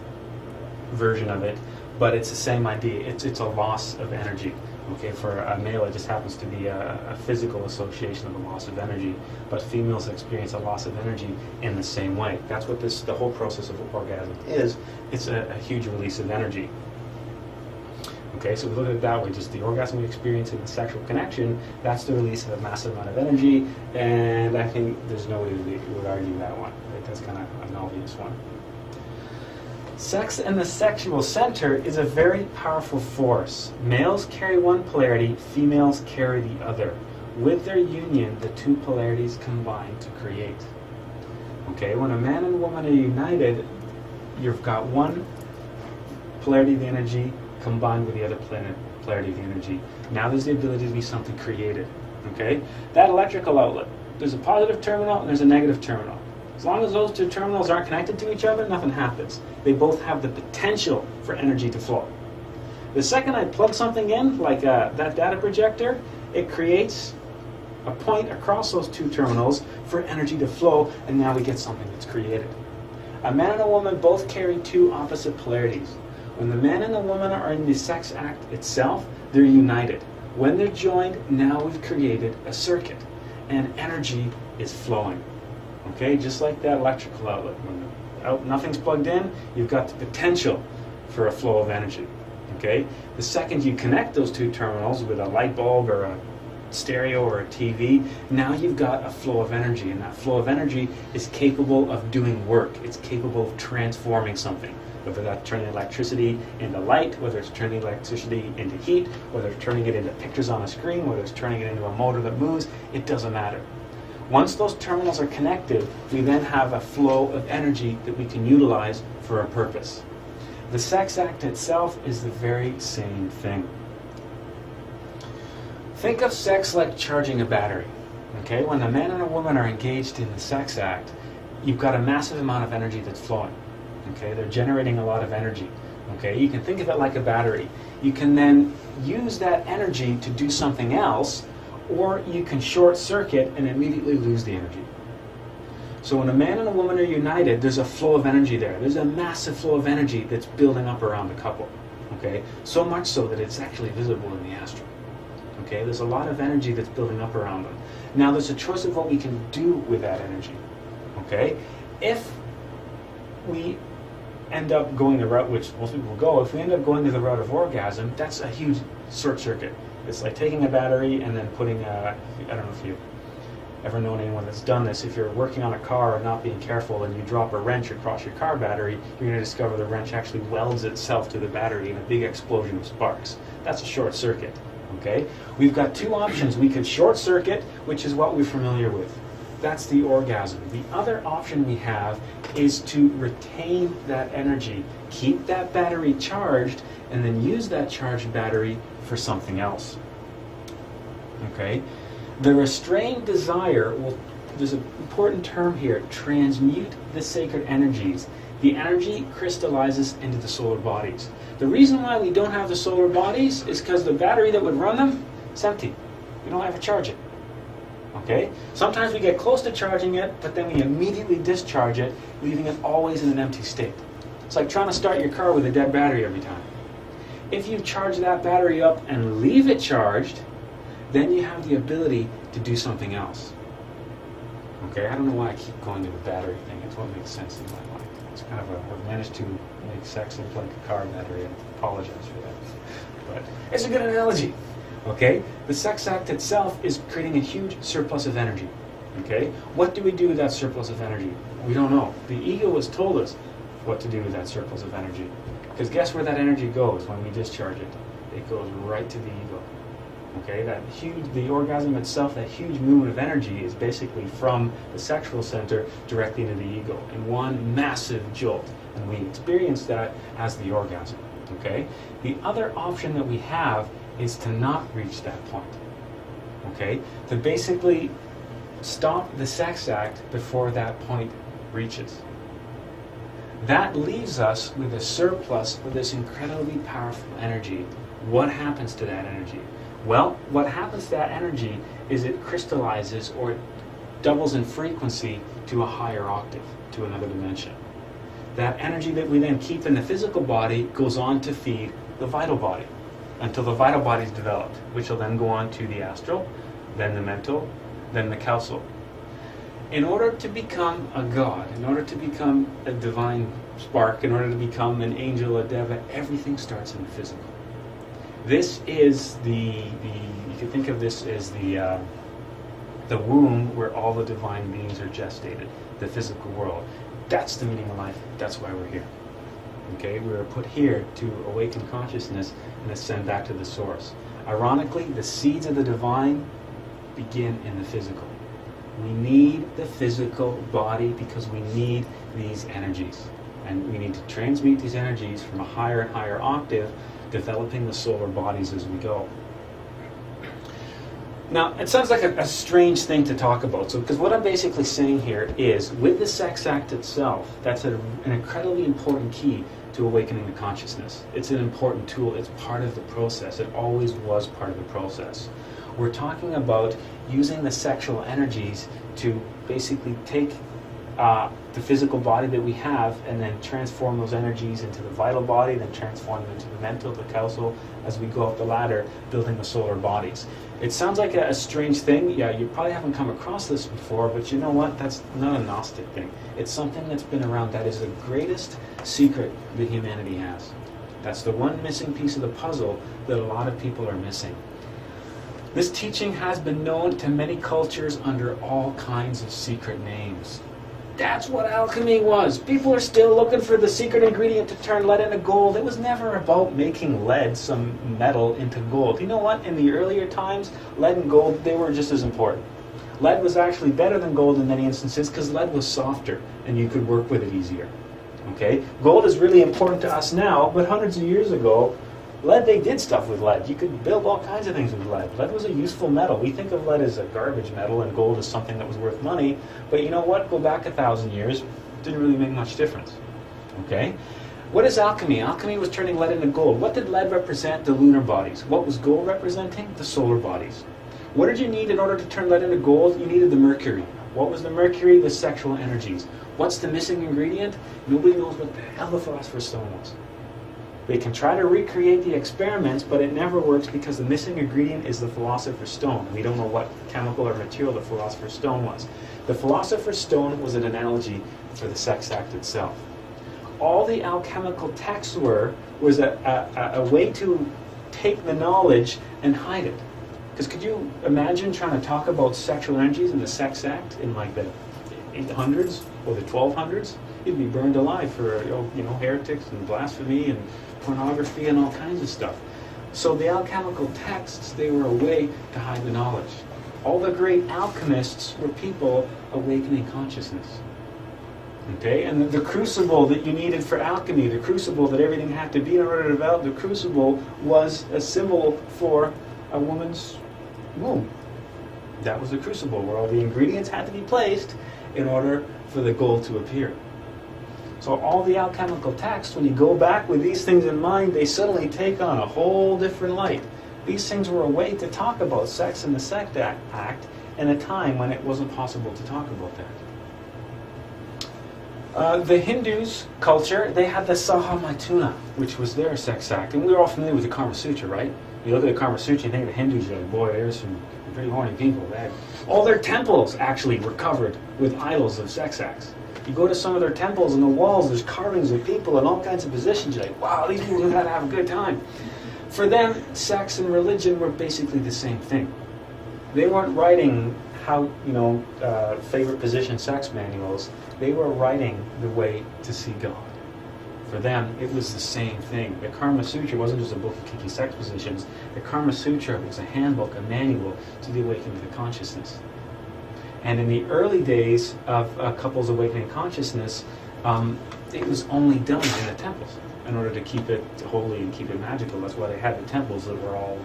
version of it, but it's the same idea. It's a loss of energy. Okay, for a male, it just happens to be a physical association of a loss of energy, but females experience a loss of energy in the same way. That's what the whole process of orgasm is. It's a huge release of energy. Okay, so we look at it that way, just the orgasm we experience in the sexual connection, that's the release of a massive amount of energy, and I think there's nobody who would argue that one. Right? That's kind of an obvious one. Sex in the sexual center is a very powerful force. Males carry one polarity, females carry the other. With their union, the two polarities combine to create. Okay, when a man and woman are united, you've got one polarity of the energy combined with the other polarity of the energy. Now there's the ability to be something created. Okay, that electrical outlet, there's a positive terminal and there's a negative terminal. As long as those two terminals aren't connected to each other, nothing happens. They both have the potential for energy to flow. The second I plug something in, like that data projector, it creates a point across those two terminals for energy to flow, and now we get something that's created. A man and a woman both carry two opposite polarities. When the man and the woman are in the sex act itself, they're united. When they're joined, now we've created a circuit, and energy is flowing. Okay, just like that electrical outlet. When nothing's plugged in, you've got the potential for a flow of energy. Okay, the second you connect those two terminals with a light bulb or a stereo or a TV, now you've got a flow of energy, and that flow of energy is capable of doing work. It's capable of transforming something, whether that's turning electricity into light, whether it's turning electricity into heat, whether it's turning it into pictures on a screen, whether it's turning it into a motor that moves, it doesn't matter. Once those terminals are connected, we then have a flow of energy that we can utilize for a purpose. The sex act itself is the very same thing. Think of sex like charging a battery. Okay, when a man and a woman are engaged in the sex act, you've got a massive amount of energy that's flowing. Okay, they're generating a lot of energy. Okay, you can think of it like a battery. You can then use that energy to do something else, or you can short circuit and immediately lose the energy. So when a man and a woman are united, there's a flow of energy there. There's a massive flow of energy that's building up around the couple. Okay, so much so that it's actually visible in the astral. Okay, there's a lot of energy that's building up around them. Now there's a choice of what we can do with that energy. Okay, if we end up going the route which most people go, if we end up going to the route of orgasm, that's a huge short circuit. It's like taking a battery and then putting a, I don't know if you've ever known anyone that's done this. If you're working on a car and not being careful and you drop a wrench across your car battery, you're going to discover the wrench actually welds itself to the battery in a big explosion of sparks. That's a short circuit. Okay? We've got two options. We could short circuit, which is what we're familiar with. That's the orgasm. The other option we have is to retain that energy, keep that battery charged, and then use that charged battery for something else. Okay? The restrained desire will, there's an important term here, transmute the sacred energies. The energy crystallizes into the solar bodies. The reason why we don't have the solar bodies is because the battery that would run them is empty. We don't ever charge it. Okay? Sometimes we get close to charging it, but then we immediately discharge it, leaving it always in an empty state. It's like trying to start your car with a dead battery every time. If you charge that battery up and leave it charged, then you have the ability to do something else. Okay, I don't know why I keep going to the battery thing. It's what makes sense in my mind. It's kind of I've managed to make sex look like a car battery, and I apologize for that. But it's a good analogy. Okay, the sex act itself is creating a huge surplus of energy. Okay, what do we do with that surplus of energy? We don't know. The ego has told us what to do with that surplus of energy. Because guess where that energy goes when we discharge it? It goes right to the ego. Okay, that huge, the orgasm itself, that huge movement of energy is basically from the sexual center directly into the ego in one massive jolt, and we experience that as the orgasm. Okay, the other option that we have is to not reach that point. Okay, to basically stop the sex act before that point reaches. That leaves us with a surplus of this incredibly powerful energy. What happens to that energy? Well, what happens to that energy is it crystallizes or it doubles in frequency to a higher octave, to another dimension. That energy that we then keep in the physical body goes on to feed the vital body until the vital body is developed, which will then go on to the astral, then the mental, then the causal. In order to become a god, in order to become a divine spark, in order to become an angel, a deva, everything starts in the physical. This is you can think of this as the womb where all the divine beings are gestated, the physical world. That's the meaning of life. That's why we're here. Okay, we were put here to awaken consciousness and ascend back to the source. Ironically, the seeds of the divine begin in the physical. We need the physical body because we need these energies. And we need to transmute these energies from a higher and higher octave, developing the solar bodies as we go. Now, it sounds like a strange thing to talk about, because what I'm basically saying here is, with the sex act itself, that's an incredibly important key to awakening the consciousness. It's an important tool. It's part of the process. It always was part of the process. We're talking about using the sexual energies to basically take the physical body that we have and then transform those energies into the vital body, then transform them into the mental, the causal, as we go up the ladder, building the solar bodies. It sounds like a strange thing. Yeah, you probably haven't come across this before, but you know what? That's not a Gnostic thing. It's something that's been around. That is the greatest secret that humanity has. That's the one missing piece of the puzzle that a lot of people are missing. This teaching has been known to many cultures under all kinds of secret names. That's what alchemy was. People are still looking for the secret ingredient to turn lead into gold. It was never about making lead, some metal, into gold. You know what? In the earlier times, lead and gold, they were just as important. Lead was actually better than gold in many instances because lead was softer and you could work with it easier. Okay? Gold is really important to us now, but hundreds of years ago, Lead, they did stuff with lead. You could build all kinds of things with lead. Lead was a useful metal. We think of lead as a garbage metal and gold as something that was worth money. But you know what? Go back 1,000 years, didn't really make much difference. Okay? What is alchemy? Alchemy was turning lead into gold. What did lead represent? The lunar bodies. What was gold representing? The solar bodies. What did you need in order to turn lead into gold? You needed the mercury. What was the mercury? The sexual energies. What's the missing ingredient? Nobody knows what the hell the philosopher's stone was. They can try to recreate the experiments, but it never works because the missing ingredient is the philosopher's stone. We don't know what chemical or material the philosopher's stone was. The philosopher's stone was an analogy for the sex act itself. All the alchemical texts was a way to take the knowledge and hide it. Because could you imagine trying to talk about sexual energies in the sex act in like the 800s or the 1200s? You'd be burned alive for heretics and blasphemy and pornography and all kinds of stuff. So the alchemical texts, they were a way to hide the knowledge. All the great alchemists were people awakening consciousness. Okay, and the crucible that you needed for alchemy, the crucible that everything had to be in order to develop, the crucible was a symbol for a woman's womb. That was the crucible where all the ingredients had to be placed in order for the gold to appear. So all the alchemical texts, when you go back with these things in mind, they suddenly take on a whole different light. These things were a way to talk about sex and the sex act in a time when it wasn't possible to talk about that. The Hindus' culture, they had the Sahamatuna, which was their sex act. And we're all familiar with the Kama Sutra, right? You look at the Kama Sutra, you think of the Hindus, you're like, boy, there's some pretty horny people. All their temples actually were covered with idols of sex acts. You go to some of their temples and the walls, there's carvings of people in all kinds of positions. You're like, wow, these people got to have a good time. For them, sex and religion were basically the same thing. They weren't writing favorite position sex manuals. They were writing the way to see God. For them, it was the same thing. The Kama Sutra wasn't just a book of kinky sex positions. The Kama Sutra was a handbook, a manual to the awakening to consciousness. And in the early days of couples awakening consciousness, it was only done in the temples in order to keep it holy and keep it magical. That's why they had the temples that were all,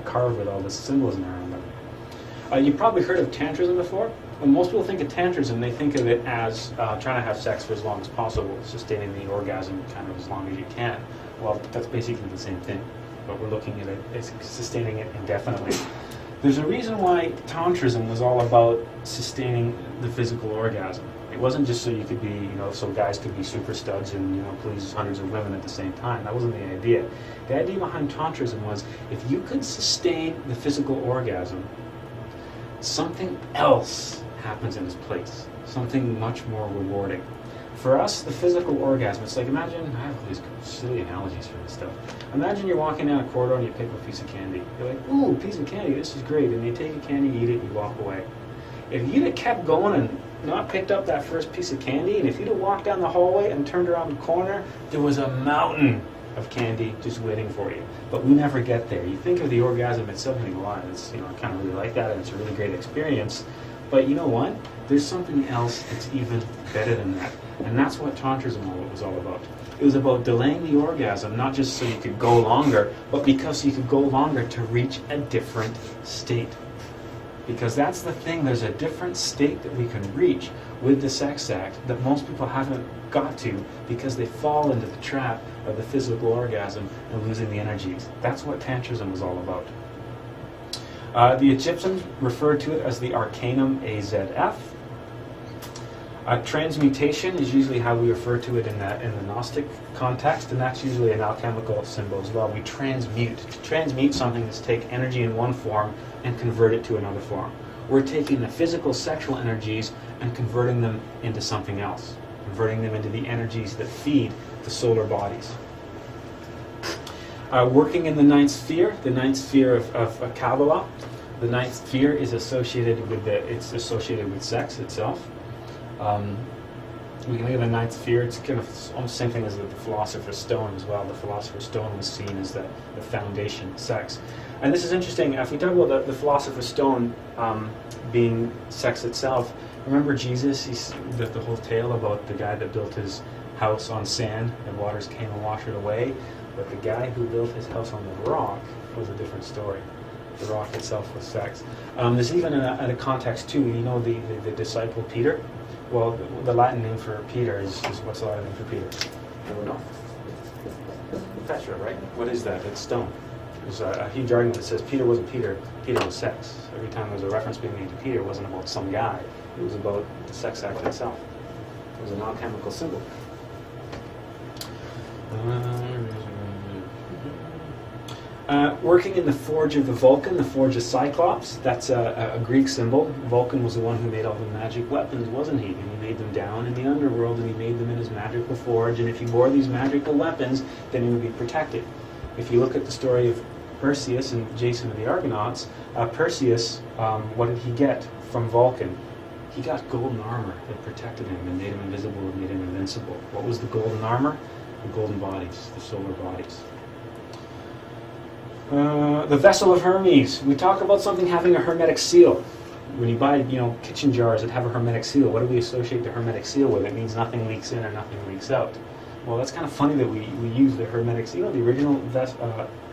carved with all this symbolism around them. You've probably heard of Tantrism before. When most people think of Tantrism, they think of it as trying to have sex for as long as possible, sustaining the orgasm kind of as long as you can. Well, that's basically the same thing, but we're looking at it as sustaining it indefinitely. There's a reason why Tantrism was all about sustaining the physical orgasm. It wasn't just so you could be, so guys could be super studs and, please hundreds of women at the same time. That wasn't the idea. The idea behind Tantrism was if you could sustain the physical orgasm, something else happens in its place. Something much more rewarding. For us, the physical orgasm, it's like, imagine, I have all these silly analogies for this stuff. Imagine you're walking down a corridor and you pick up a piece of candy. You're like, ooh, piece of candy, this is great. And you take a candy, you eat it, you walk away. If you'd have kept going and not picked up that first piece of candy, and if you'd have walked down the hallway and turned around the corner, there was a mountain of candy just waiting for you. But we never get there. You think of the orgasm itself and you go, wow, it's, I kind of really like that, and it's a really great experience. But you know what? There's something else that's even better than that. And that's what Tantrism was all about. It was about delaying the orgasm, not just so you could go longer, but because you could go longer to reach a different state. Because that's the thing, there's a different state that we can reach with the sex act that most people haven't got to because they fall into the trap of the physical orgasm and losing the energies. That's what Tantrism was all about. The Egyptians referred to it as the Arcanum AZF. Transmutation is usually how we refer to it in the Gnostic context, and that's usually an alchemical symbol as well. We transmute. To transmute something is take energy in one form and convert it to another form. We're taking the physical sexual energies and converting them into something else, converting them into the energies that feed the solar bodies. Working in the ninth sphere of Kabbalah. The ninth sphere is associated with sex itself. We can look at the ninth sphere. It's kind of almost the same thing as the Philosopher's Stone as well. The Philosopher's Stone was seen as the foundation of sex. And this is interesting. If we talk about the Philosopher's Stone being sex itself, remember Jesus? The whole tale about the guy that built his house on sand and waters came and washed it away. But the guy who built his house on the rock was a different story. The rock itself was sex. There's even a context too. You know the disciple Peter? Well, the Latin name for Peter is what's the Latin name for Peter? I don't know. Petra, right? What is that? It's stone. There's a huge argument that says Peter wasn't Peter, Peter was sex. Every time there was a reference being made to Peter, it wasn't about some guy. It was about the sex act itself. It was an alchemical symbol. Working in the forge of the Vulcan, the forge of Cyclops, that's a Greek symbol. Vulcan was the one who made all the magic weapons, wasn't he? And he made them down in the underworld, and he made them in his magical forge. And if he wore these magical weapons, then he would be protected. If you look at the story of Perseus and Jason of the Argonauts, Perseus, what did he get from Vulcan? He got golden armor that protected him and made him invisible and made him invincible. What was the golden armor? The golden bodies, the solar bodies. The vessel of Hermes. We talk about something having a hermetic seal. When you buy, kitchen jars that have a hermetic seal, what do we associate the hermetic seal with? It means nothing leaks in or nothing leaks out. Well, that's kind of funny that we use the hermetic seal. The original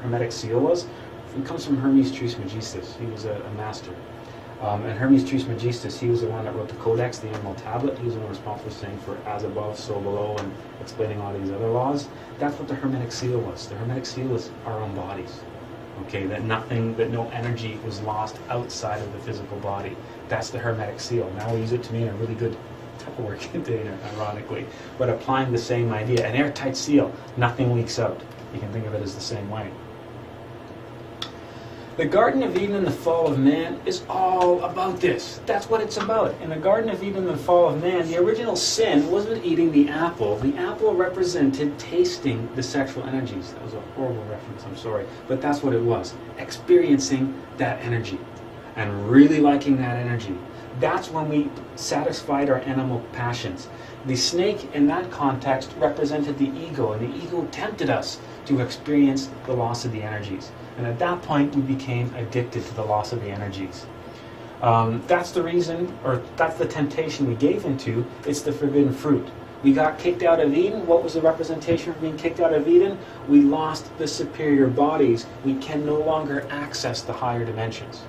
hermetic seal it comes from Hermes Trismegistus. He was a master. And Hermes Trismegistus, he was the one that wrote the Codex, the Emerald Tablet. He was the one responsible for saying for as above, so below, and explaining all these other laws. That's what the hermetic seal was. The hermetic seal is our own bodies. Okay, that no energy was lost outside of the physical body. That's the hermetic seal. Now we use it to mean a really good Tupperware container, ironically, but applying the same idea. An airtight seal, nothing leaks out. You can think of it as the same way. The Garden of Eden and the fall of man is all about this. That's what it's about. In the Garden of Eden and the fall of man, the original sin wasn't eating the apple. The apple represented tasting the sexual energies. That was a horrible reference, I'm sorry. But that's what it was. Experiencing that energy and really liking that energy. That's when we satisfied our animal passions. The snake in that context represented the ego, and the ego tempted us to experience the loss of the energies. And at that point, we became addicted to the loss of the energies. That's the reason, or that's the temptation we gave into. It's the forbidden fruit. We got kicked out of Eden. What was the representation of being kicked out of Eden? We lost the superior bodies. We can no longer access the higher dimensions.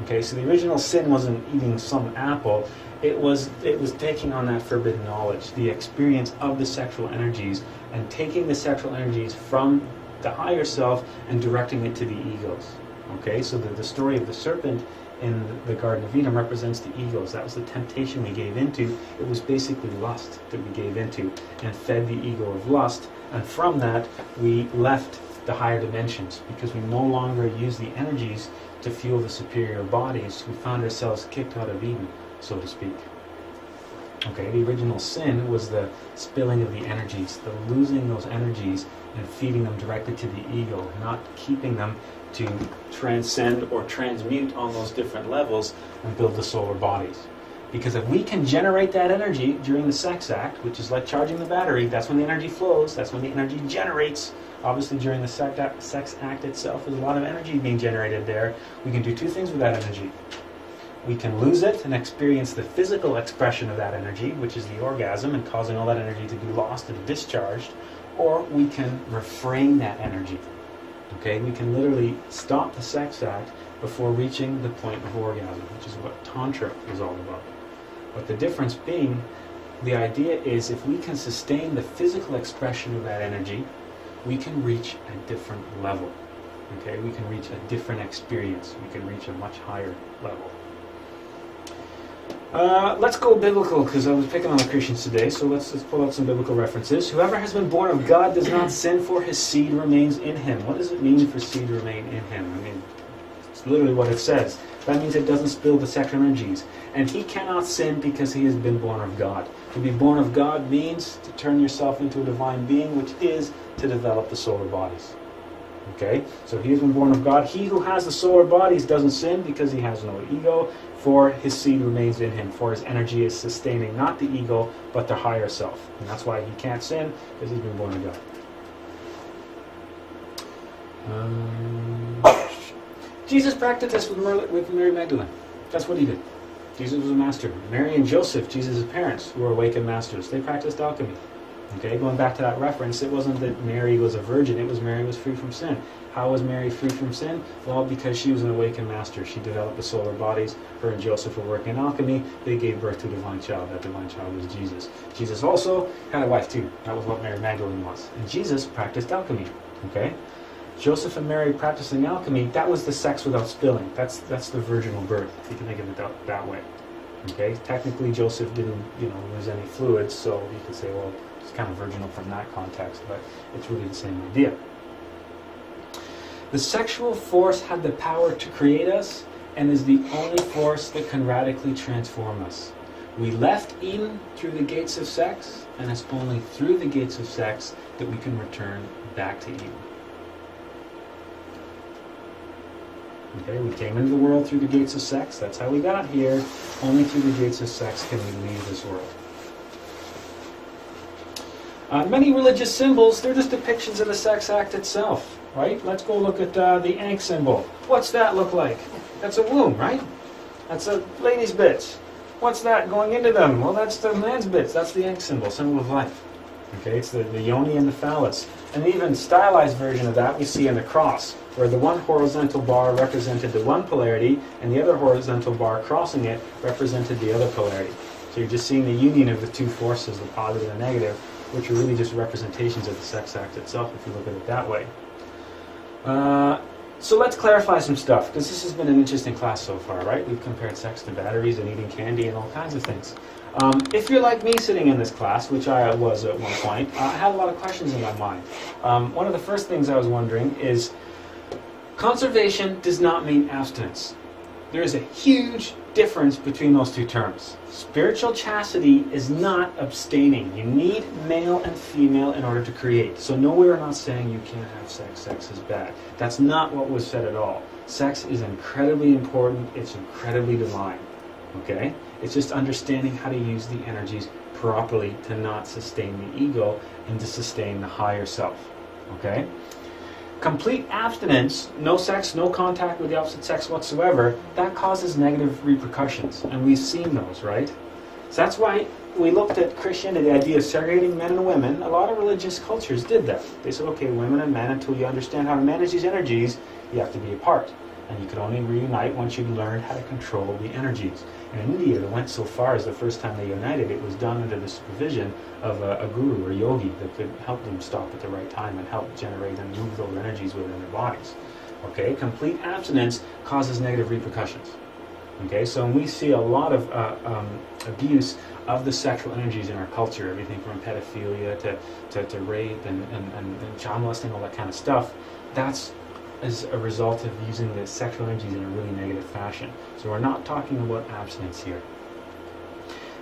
Okay, so the original sin wasn't eating some apple. It was taking on that forbidden knowledge, the experience of the sexual energies, and taking the sexual energies from the higher self and directing it to the egos. Okay, so the story of the serpent in the Garden of Eden represents the egos. That was the temptation we gave into. It was basically lust that we gave into and fed the ego of lust. And from that, we left the higher dimensions because we no longer use the energies to fuel the superior bodies. We found ourselves kicked out of Eden, so to speak. Okay, the original sin was the spilling of the energies, the losing those energies and feeding them directly to the ego, not keeping them to transcend or transmute on those different levels and build the solar bodies. Because if we can generate that energy during the sex act, which is like charging the battery, that's when the energy flows, that's when the energy generates. Obviously during the sex act itself, there's a lot of energy being generated there. We can do two things with that energy. We can lose it and experience the physical expression of that energy, which is the orgasm and causing all that energy to be lost and discharged, or we can refrain that energy. Okay, we can literally stop the sex act before reaching the point of orgasm, which is what Tantra is all about. But the difference being, the idea is if we can sustain the physical expression of that energy, we can reach a different level. Okay, we can reach a different experience. We can reach a much higher level. Let's go biblical, because I was picking on the Christians today, so let's pull out some biblical references. Whoever has been born of God does not sin, for his seed remains in him. What does it mean for seed to remain in him? I mean, it's literally what it says. That means it doesn't spill the sexual energies. And he cannot sin because he has been born of God. To be born of God means to turn yourself into a divine being, which is to develop the solar bodies. Okay? So he has been born of God. He who has the solar bodies doesn't sin because he has no ego, for his seed remains in him, for his energy is sustaining not the ego, but the higher self. And that's why he can't sin, because he's been born of God. Jesus practiced this with Mary Magdalene. That's what he did. Jesus was a master. Mary and Joseph, Jesus' parents, who were awakened masters, they practiced alchemy. Okay, going back to that reference, it wasn't that Mary was a virgin, it was Mary was free from sin. How was Mary free from sin? Well, because she was an awakened master. She developed the solar bodies. Her and Joseph were working in alchemy. They gave birth to a divine child. That divine child was Jesus. Jesus also had a wife too. That was what Mary Magdalene was. And Jesus practiced alchemy. Okay? Joseph and Mary practicing alchemy, that was the sex without spilling. That's the virginal birth, if you can think of it that way. Okay? Technically, Joseph didn't, lose any fluids, so you could say, well, it's kind of virginal from that context, but it's really the same idea. The sexual force had the power to create us and is the only force that can radically transform us. We left Eden through the gates of sex, and it's only through the gates of sex that we can return back to Eden. Okay, we came into the world through the gates of sex. That's how we got here. Only through the gates of sex can we leave this world. Many religious symbols, they're just depictions of the sex act itself. Right? Let's go look at the Ankh symbol. What's that look like? That's a womb, right? That's a lady's bits. What's that going into them? Well, that's the man's bits. That's the Ankh symbol of life. Okay, it's the yoni and the phallus. An even stylized version of that we see in the cross, where the one horizontal bar represented the one polarity, and the other horizontal bar crossing it represented the other polarity. So you're just seeing the union of the two forces, the positive and negative, which are really just representations of the sex act itself, if you look at it that way. So let's clarify some stuff, because this has been an interesting class so far, right? We've compared sex to batteries and eating candy and all kinds of things. If you're like me sitting in this class, which I was at one point, I had a lot of questions in my mind. One of the first things I was wondering is, conservation does not mean abstinence. There is a huge difference between those two terms. Spiritual chastity is not abstaining. You need male and female in order to create. So no, we're not saying you can't have sex. Sex is bad. That's not what was said at all. Sex is incredibly important. It's incredibly divine. Okay? It's just understanding how to use the energies properly to not sustain the ego and to sustain the higher self. Okay? Complete abstinence, no sex, no contact with the opposite sex whatsoever, that causes negative repercussions. And we've seen those, right? So that's why we looked at Christianity, the idea of segregating men and women. A lot of religious cultures did that. They said, okay, women and men, until you understand how to manage these energies, you have to be apart. And you could only reunite once you learned how to control the energies. And in India, it went so far as the first time they united, it was done under the supervision of a guru or yogi that could help them stop at the right time and help generate and move those energies within their bodies. Okay, complete abstinence causes negative repercussions. Okay, so we see a lot of abuse of the sexual energies in our culture, everything from pedophilia to rape and child molesting, all that kind of stuff. That's as a result of using the sexual energies in a really negative fashion. So we're not talking about abstinence here.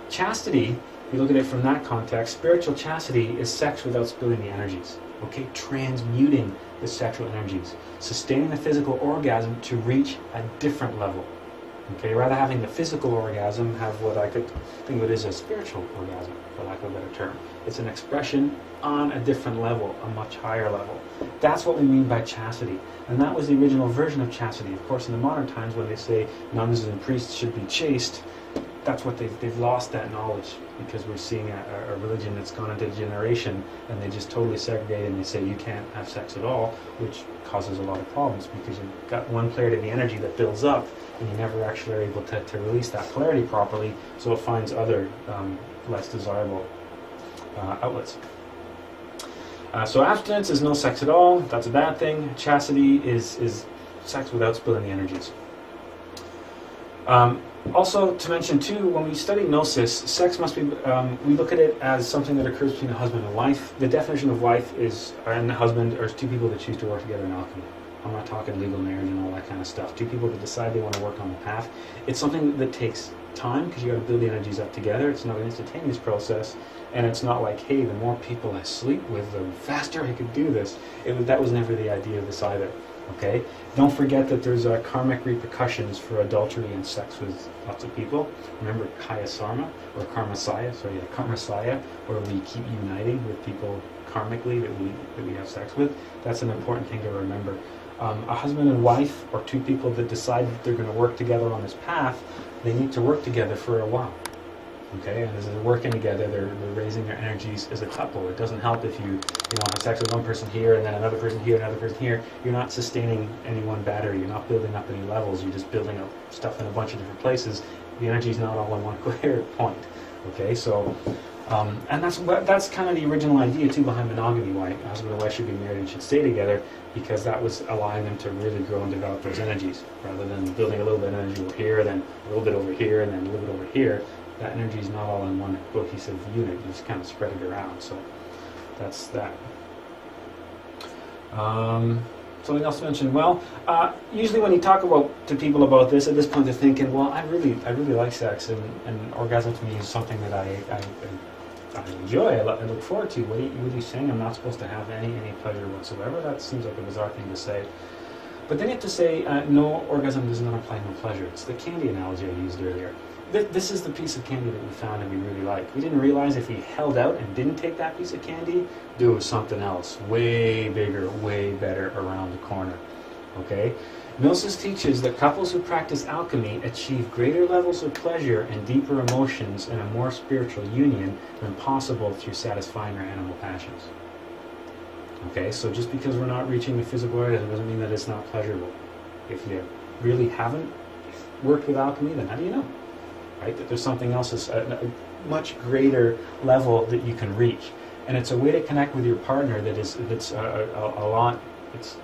Chastity, if you look at it from that context, spiritual chastity is sex without spilling the energies. Okay, transmuting the sexual energies, sustaining the physical orgasm to reach a different level. Okay, rather having the physical orgasm, have what I could think of it as a spiritual orgasm, for lack of a better term. It's an expression on a different level, a much higher level. That's what we mean by chastity. And that was the original version of chastity. Of course, in the modern times, when they say nuns and priests should be chaste, that's what they've lost that knowledge, because we're seeing a religion that's gone into generation, and they just totally segregate and they say you can't have sex at all, which causes a lot of problems, because you've got one polarity of the energy that builds up, and you never actually are able to release that polarity properly, so it finds other less desirable outlets. So abstinence is no sex at all. That's a bad thing. Chastity is sex without spilling the energies. Also, to mention too, when we study Gnosis, sex must be, we look at it as something that occurs between a husband and wife. The definition of wife is, and the husband, are two people that choose to work together in alchemy. I'm not talking legal marriage and all that kind of stuff. Two people that decide they want to work on the path. It's something that takes time, because you got to build the energies up together. It's not an instantaneous process, and it's not like, hey, the more people I sleep with, the faster I could do this. That was never the idea of this either. Okay? Don't forget that there's karmic repercussions for adultery and sex with lots of people. Remember Kaya Sarma, or Karmasaya, where we keep uniting with people karmically that we have sex with. That's an important thing to remember. A husband and wife, or two people that decide that they're going to work together on this path, they need to work together for a while. Okay, and as they're working together, they're raising their energies as a couple. It doesn't help if you have sex with one person here and then another person here, another person here. You're not sustaining any one battery. You're not building up any levels. You're just building up stuff in a bunch of different places. The energy's not all in one coherent point. Okay, so and that's kind of the original idea too behind monogamy. Why a husband and wife should be married and should stay together, because that was allowing them to really grow and develop those energies, rather than building a little bit of energy over here, then a little bit over here, and then a little bit over here. That energy is not all in one cohesive unit. You just kind of spread it around. So that's that. Something else to mention. Well, usually when you talk to people about this, at this point they're thinking, well, I really like sex, and orgasm to me is something that I enjoy. I look forward to. What are you saying? I'm not supposed to have any pleasure whatsoever? That seems like a bizarre thing to say. But then you have to say, no, orgasm does not imply no pleasure. It's the candy analogy I used earlier. This is the piece of candy that we found and we really liked. We didn't realize if we held out and didn't take that piece of candy, there was something else way bigger, way better around the corner. Okay? Gnosis teaches that couples who practice alchemy achieve greater levels of pleasure and deeper emotions in a more spiritual union than possible through satisfying our animal passions. Okay, so just because we're not reaching the physical orgasm doesn't mean that it's not pleasurable. If you really haven't worked with alchemy, then how do you know? Right? That there's something else, a much greater level that you can reach. And it's a way to connect with your partner that's a lot, it's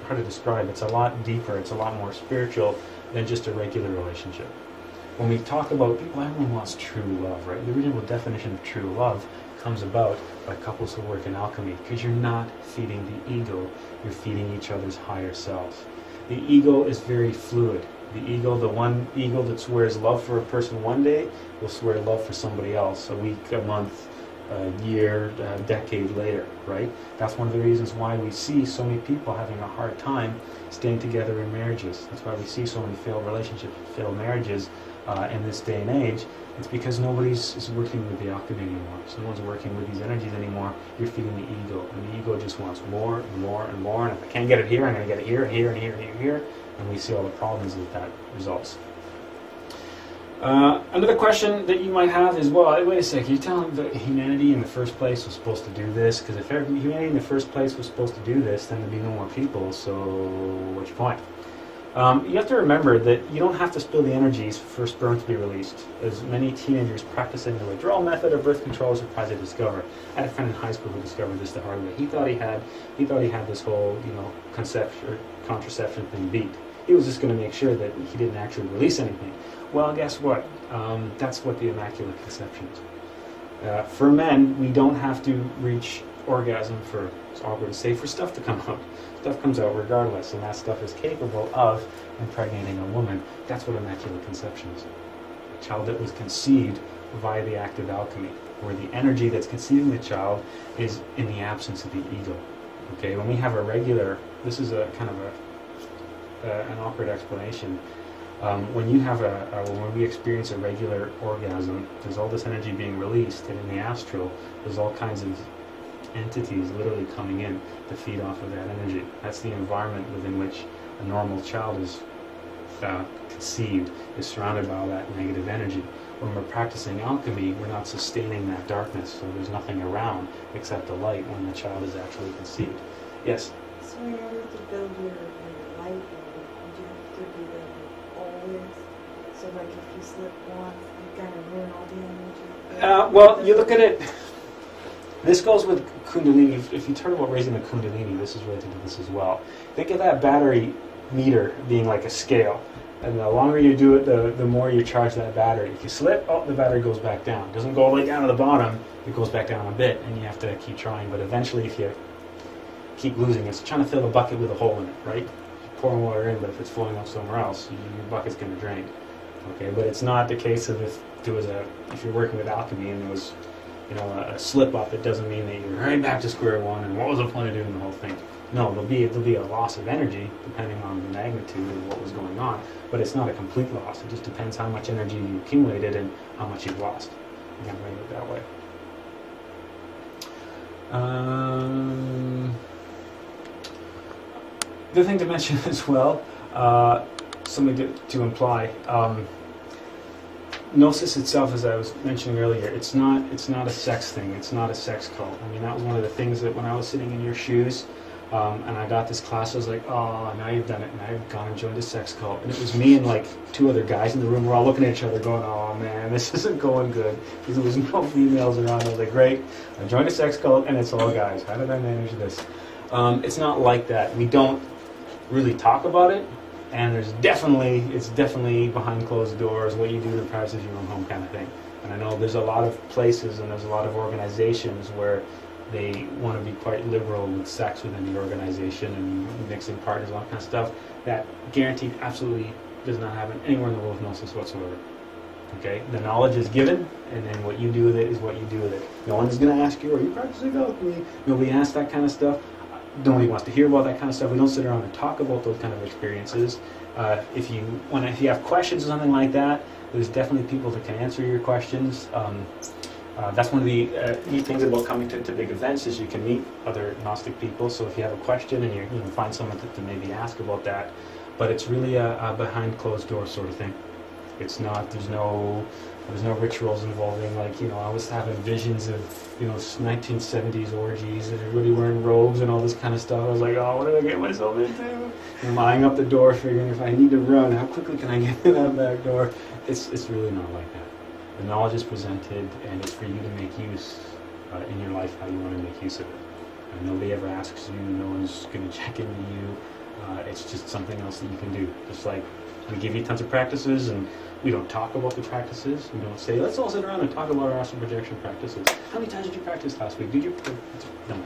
hard to describe, it's a lot deeper, it's a lot more spiritual than just a regular relationship. When we talk about people, everyone wants true love, right? The original definition of true love comes about by couples who work in alchemy, because you're not feeding the ego, you're feeding each other's higher selves. The ego is very fluid. The ego, the one ego that swears love for a person one day, will swear love for somebody else a week, a month, a year, a decade later, right? That's one of the reasons why we see so many people having a hard time staying together in marriages. That's why we see so many failed relationships, failed marriages in this day and age. It's because nobody's working with the alchemy anymore. So no one's working with these energies anymore. You're feeding the ego, and the ego just wants more and more and more. And if I can't get it here, I'm going to get it here and here and here and here and here. And we see all the problems that results. Another question that you might have is, well, wait a second, you're telling that humanity in the first place was supposed to do this? Because if humanity in the first place was supposed to do this, then there'd be no more people, so what's your point? You have to remember that you don't have to spill the energies for sperm to be released, as many teenagers practicing the withdrawal method of birth control are surprised to discover. I had a friend in high school who discovered this the hard way. He thought he had this whole, contraception thing beat. He was just going to make sure that he didn't actually release anything. Well, guess what? That's what the Immaculate Conception is. For men, we don't have to reach orgasm for, it's awkward to say, for stuff to come out. Stuff comes out regardless, and that stuff is capable of impregnating a woman. That's what Immaculate Conception is. A child that was conceived via the act of alchemy, where the energy that's conceiving the child is in the absence of the ego. Okay, when we have a regular, this is a kind of an awkward explanation. When we experience a regular orgasm, there's all this energy being released, and in the astral, there's all kinds of entities literally coming in to feed off of that energy. That's the environment within which a normal child is conceived, is surrounded by all that negative energy. When we're practicing alchemy, we're not sustaining that darkness, so there's nothing around except the light when the child is actually conceived. Yes? So in order to build your light, would you have to do that always? So like if you slip once, you kind of ruin all the energy? Well, you look at it, this goes with Kundalini. If you talk about raising the Kundalini, this is related to this as well. Think of that battery meter being like a scale. And the longer you do it, the more you charge that battery. If you slip, the battery goes back down. It doesn't go all the way down to the bottom, it goes back down a bit, and you have to keep trying. But eventually, if you keep losing, it's trying to fill a bucket with a hole in it, right? You're pouring water in, but if it's flowing out somewhere else, your bucket's going to drain. Okay, but it's not the case of if you're working with alchemy and there was, a slip up, it doesn't mean that you're right back to square one. And what was the point of doing the whole thing? No, there'll be a loss of energy depending on the magnitude of what was going on, but it's not a complete loss. It just depends how much energy you accumulated and how much you've lost. You can read it that way. The thing to mention as well, something to imply. Gnosis itself, as I was mentioning earlier, it's not a sex thing. It's not a sex cult. I mean, that was one of the things that when I was sitting in your shoes, and I got this class, I was like, oh, now you've done it. Now you've gone and joined a sex cult. And it was me and like 2 other guys in the room. We're all looking at each other going, oh man, this isn't going good. Because there was no females around. I was like, great, I joined a sex cult and it's all guys. How did I manage this? It's not like that. We don't really talk about it. And it's definitely behind closed doors, what you do to practice your own home kind of thing. And I know there's a lot of places and there's a lot of organizations where they want to be quite liberal with sex within the organization and mixing partners, all that kind of stuff. That guaranteed absolutely does not happen anywhere in the world with Gnosis whatsoever. Okay? The knowledge is given, and then what you do with it is what you do with it. No one is going to ask you, are you practicing alchemy? Nobody asks that kind of stuff. Nobody wants to hear about that kind of stuff. We don't sit around and talk about those kind of experiences. If you have questions or something like that, there's definitely people that can answer your questions. That's one of the neat things about coming to big events is you can meet other Gnostic people. So if you have a question and you can find someone to maybe ask about that, but it's really a behind closed doors sort of thing. It's not. There's no rituals involving, like, I was having visions of 1970s orgies and everybody wearing robes and all this kind of stuff. I was like, oh, what did I get myself into? I'm eyeing up the door, figuring if I need to run, how quickly can I get to that back door? It's really not like that. The knowledge is presented, and it's for you to make use in your life how you want to make use of it. And nobody ever asks you. No one's going to check into you. It's just something else that you can do. Just like we give you tons of practices, and we don't talk about the practices. We don't say, let's all sit around and talk about our astral projection practices. How many times did you practice last week? Did you? No.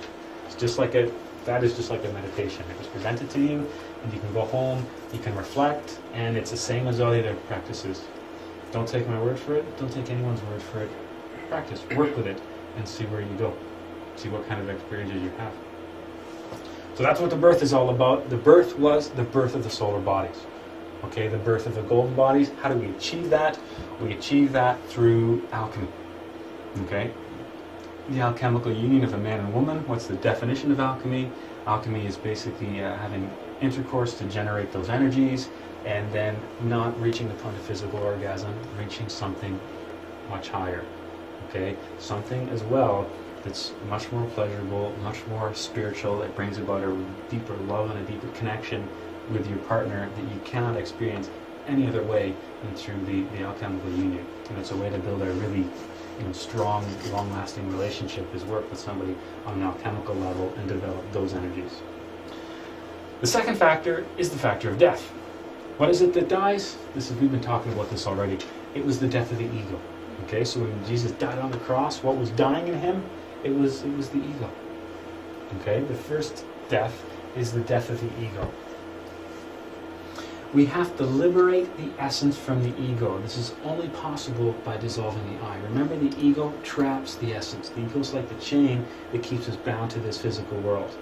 It's just like that is just like a meditation. It was presented to you, and you can go home, you can reflect, and it's the same as all the other practices. Don't take my word for it. Don't take anyone's word for it. Practice, work with it, and see where you go. See what kind of experiences you have. So that's what the birth is all about. The birth was the birth of the solar bodies. Okay, the birth of the golden bodies. How do we achieve that? We achieve that through alchemy. Okay? The alchemical union of a man and woman. What's the definition of alchemy? Alchemy is basically having intercourse to generate those energies, and then not reaching the point of physical orgasm, reaching something much higher. Okay? Something as well that's much more pleasurable, much more spiritual, that brings about a deeper love and a deeper connection with your partner that you cannot experience any other way than through the alchemical union. And it's a way to build a really strong, long-lasting relationship, is work with somebody on an alchemical level and develop those energies. The second factor is the factor of death. What is it that dies? We've been talking about this already. It was the death of the ego. Okay, so when Jesus died on the cross, what was dying in him? It was the ego. Okay, the first death is the death of the ego. We have to liberate the essence from the ego. This is only possible by dissolving the I. Remember, the ego traps the essence. The ego is like the chain that keeps us bound to this physical world.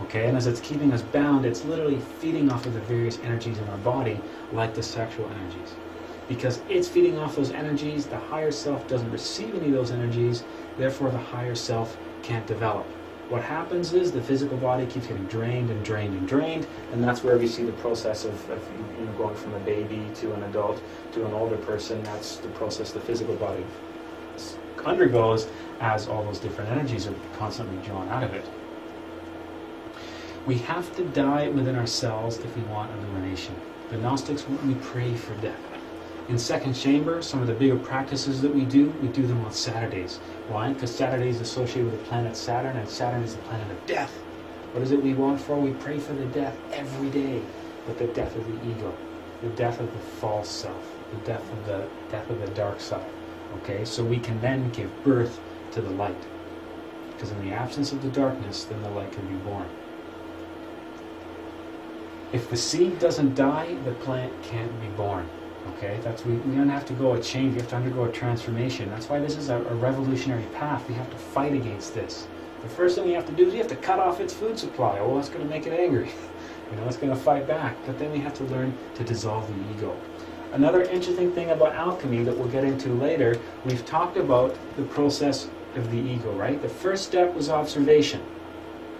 Okay, and as it's keeping us bound, it's literally feeding off of the various energies in our body, like the sexual energies. Because it's feeding off those energies, the higher self doesn't receive any of those energies, therefore the higher self can't develop. What happens is the physical body keeps getting drained and drained and drained, and that's where we see the process of going from a baby to an adult to an older person. That's the process the physical body undergoes as all those different energies are constantly drawn out of it. We have to die within ourselves if we want illumination. The Gnostics, we pray for death. In second chamber, some of the bigger practices that we do them on Saturdays. Why? Because Saturday is associated with the planet Saturn, and Saturn is the planet of death. What is it we want for? We pray for the death every day, but the death of the ego, the death of the false self, the death of the dark side. Okay, so we can then give birth to the light. Because in the absence of the darkness, then the light can be born. If the seed doesn't die, the plant can't be born. Okay, we don't have to go a change, we have to undergo a transformation. That's why this is a revolutionary path. We have to fight against this. The first thing we have to do is we have to cut off its food supply. Well, that's going to make it angry. It's going to fight back. But then we have to learn to dissolve the ego. Another interesting thing about alchemy that we'll get into later, we've talked about the process of the ego, right? The first step was observation.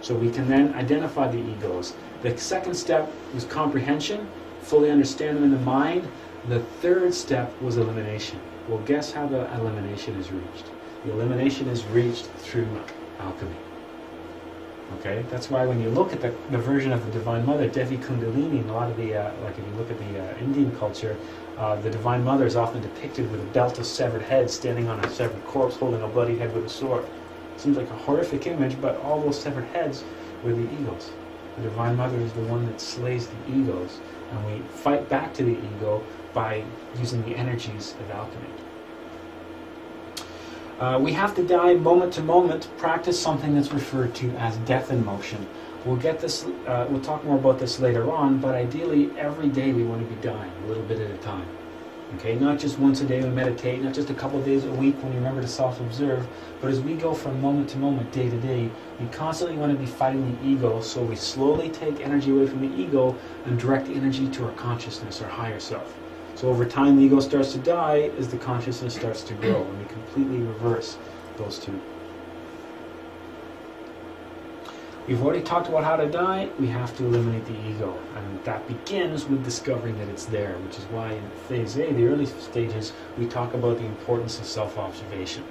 So we can then identify the egos. The second step was comprehension, fully understand them in the mind. The third step was elimination. Well, guess how the elimination is reached? The elimination is reached through alchemy. Okay, that's why when you look at the version of the Divine Mother, Devi Kundalini, in a lot of the, like if you look at the Indian culture, the Divine Mother is often depicted with a belt of severed heads standing on a severed corpse holding a bloody head with a sword. Seems like a horrific image, but all those severed heads were the egos. The Divine Mother is the one that slays the egos, and we fight back to the ego by using the energies of alchemy. We have to die moment to moment, practice something that's referred to as death in motion. We'll get this. We'll talk more about this later on, but ideally every day we want to be dying a little bit at a time. Okay, not just once a day we meditate, not just a couple of days a week when we remember to self-observe, but as we go from moment to moment, day to day, we constantly want to be fighting the ego, so we slowly take energy away from the ego and direct the energy to our consciousness, our higher self. So over time the ego starts to die as the consciousness starts to grow, and we completely reverse those two. We've already talked about how to die. We have to eliminate the ego, and that begins with discovering that it's there, which is why in phase A, the early stages, we talk about the importance of self-observation.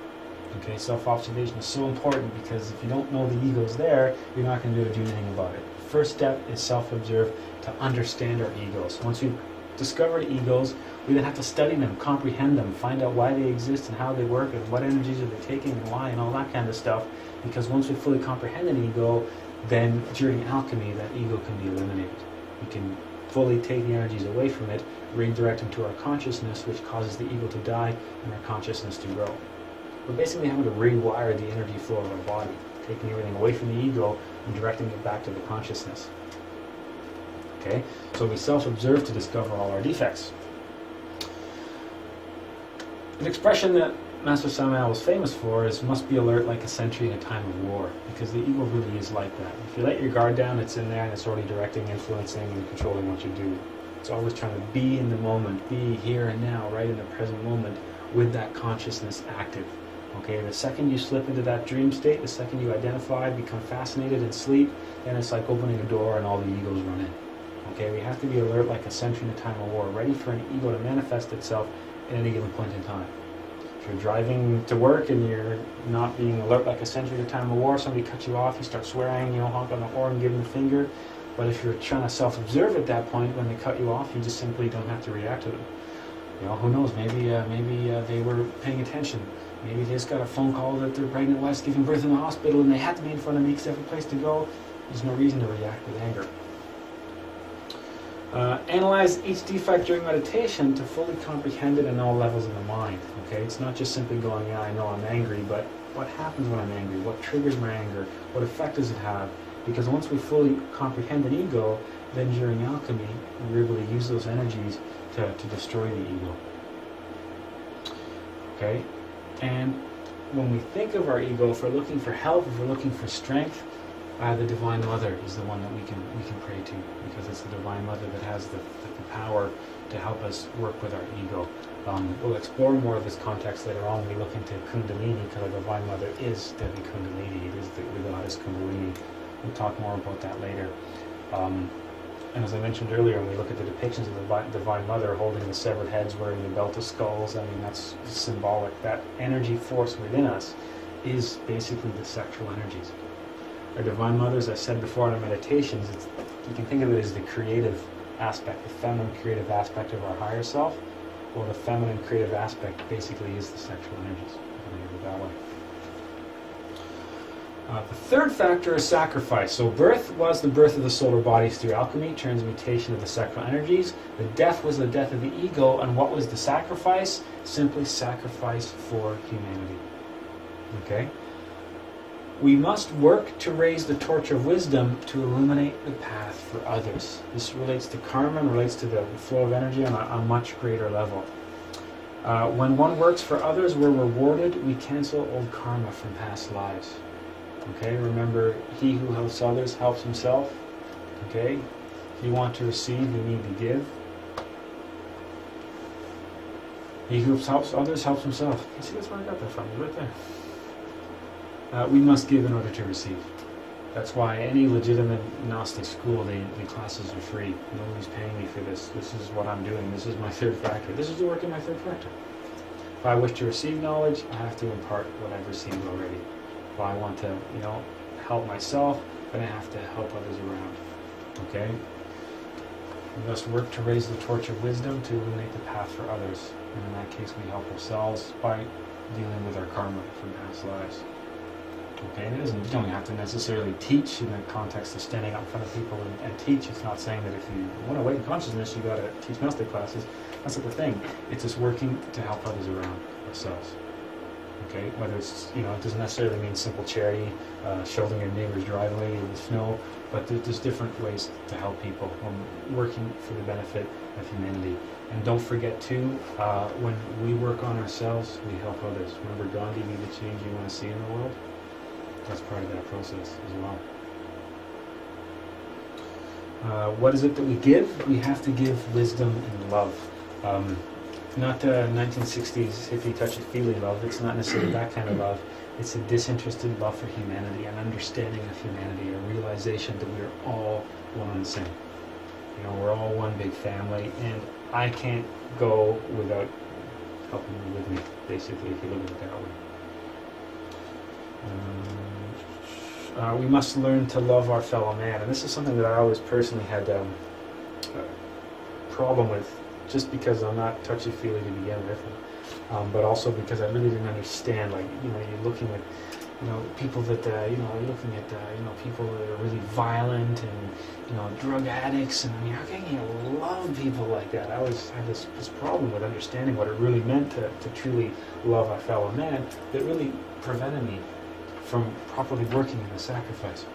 Okay, self-observation is so important because if you don't know the ego's there, you're not going to be able to do anything about it. First step is self-observe to understand our egos. Once we've discovered egos, we then have to study them, comprehend them, find out why they exist and how they work and what energies are they taking and why and all that kind of stuff. Because once we fully comprehend an ego, then during alchemy that ego can be eliminated. We can fully take the energies away from it, redirect them to our consciousness, which causes the ego to die and our consciousness to grow. We're basically having to rewire the energy flow of our body, taking everything away from the ego and directing it back to the consciousness. Okay, so we self-observe to discover all our defects. An expression that Master Samael was famous for is "must be alert like a sentry in a time of war," because the ego really is like that. If you let your guard down, it's in there and it's already directing, influencing, and controlling what you do. It's always trying to be in the moment, be here and now, right in the present moment, with that consciousness active. Okay, the second you slip into that dream state, the second you identify, become fascinated and sleep, then it's like opening a door and all the egos run in. Okay, we have to be alert like a sentry in a time of war, ready for an ego to manifest itself at any given point in time. If you're driving to work and you're not being alert like a sentry in a time of war, somebody cuts you off, you start swearing, honk on the horn, give them the finger. But if you're trying to self-observe at that point, when they cut you off, you just simply don't have to react to them. Who knows, maybe they were paying attention. Maybe they just got a phone call that their pregnant wife's giving birth in the hospital and they had to be in front of me because they have a place to go. There's no reason to react with anger. Analyze each defect during meditation to fully comprehend it in all levels of the mind. Okay, it's not just simply going, yeah, I know I'm angry, but what happens when I'm angry? What triggers my anger? What effect does it have? Because once we fully comprehend an ego, then during alchemy, we're able to use those energies to destroy the ego. Okay, and when we think of our ego, if we're looking for help, if we're looking for strength, the Divine Mother is the one that we can pray to, because it's the Divine Mother that has the power to help us work with our ego. We'll explore more of this context later on when we look into Kundalini, because the Divine Mother is Devi Kundalini. It is the goddess Kundalini. We'll talk more about that later. And as I mentioned earlier, when we look at the depictions of the Divine Mother holding the severed heads, wearing the belt of skulls, I mean, that's symbolic. That energy force within us is basically the sexual energies. Our Divine Mother, as I said before in our meditations, you can think of it as the creative aspect, the feminine creative aspect of our higher self, or the feminine creative aspect basically is the sexual energies. Think of it that way. The third factor is sacrifice. So birth was the birth of the solar bodies through alchemy, transmutation of the sexual energies. The death was the death of the ego, and what was the sacrifice? Simply sacrifice for humanity. Okay? We must work to raise the torch of wisdom to illuminate the path for others. This relates to karma and relates to the flow of energy on a much greater level. When one works for others, we're rewarded. We cancel old karma from past lives. Okay, remember, he who helps others helps himself. Okay, if you want to receive, you need to give. He who helps others helps himself. You see, that's where I got that from. It's right there. We must give in order to receive. That's why any legitimate Gnostic school, the classes are free. Nobody's paying me for this. This is what I'm doing. This is my third factor. This is the work of my third factor. If I wish to receive knowledge, I have to impart what I've received already. If I want to, help myself, then I have to help others around. Okay? We must work to raise the torch of wisdom to illuminate the path for others. And in that case, we help ourselves by dealing with our karma from past lives. Okay, and you don't have to necessarily teach in the context of standing up in front of people and teach. It's not saying that if you want to awaken consciousness, you got to teach master classes. That's not the thing. It's just working to help others around ourselves. Okay, whether it's, it doesn't necessarily mean simple charity, shoveling your neighbor's driveway in the snow, but there's different ways to help people. Working for the benefit of humanity. And don't forget too, when we work on ourselves, we help others. Remember, Gandhi, be the change you want to see in the world? That's part of that process as well. What is it that we give? We have to give wisdom and love. Not 1960s hippie touchy-feely love. It's not necessarily that kind of love. It's a disinterested love for humanity, an understanding of humanity, a realization that we are all one and the same. We're all one big family, and I can't go without helping you with me, basically, if you look at it that way. We must learn to love our fellow man, and this is something that I always personally had a problem with, just because I'm not touchy-feely to begin with, but also because I really didn't understand. You're looking at, people that, you're looking at, people that are really violent and, drug addicts, and how can you love people like that? I always had this problem with understanding what it really meant to truly love our fellow man that really prevented me from properly working in the sacrifice.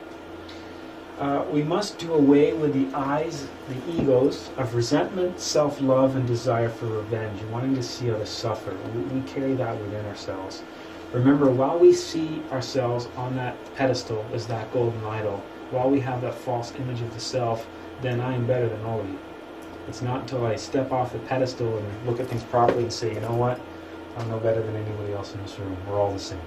We must do away with the egos of resentment, self-love, and desire for revenge, and wanting to see others suffer. We carry that within ourselves. Remember, while we see ourselves on that pedestal as that golden idol, while we have that false image of the self, then I am better than all of you. It's not until I step off the pedestal and look at things properly and say, you know what, I'm no better than anybody else in this room. We're all the same.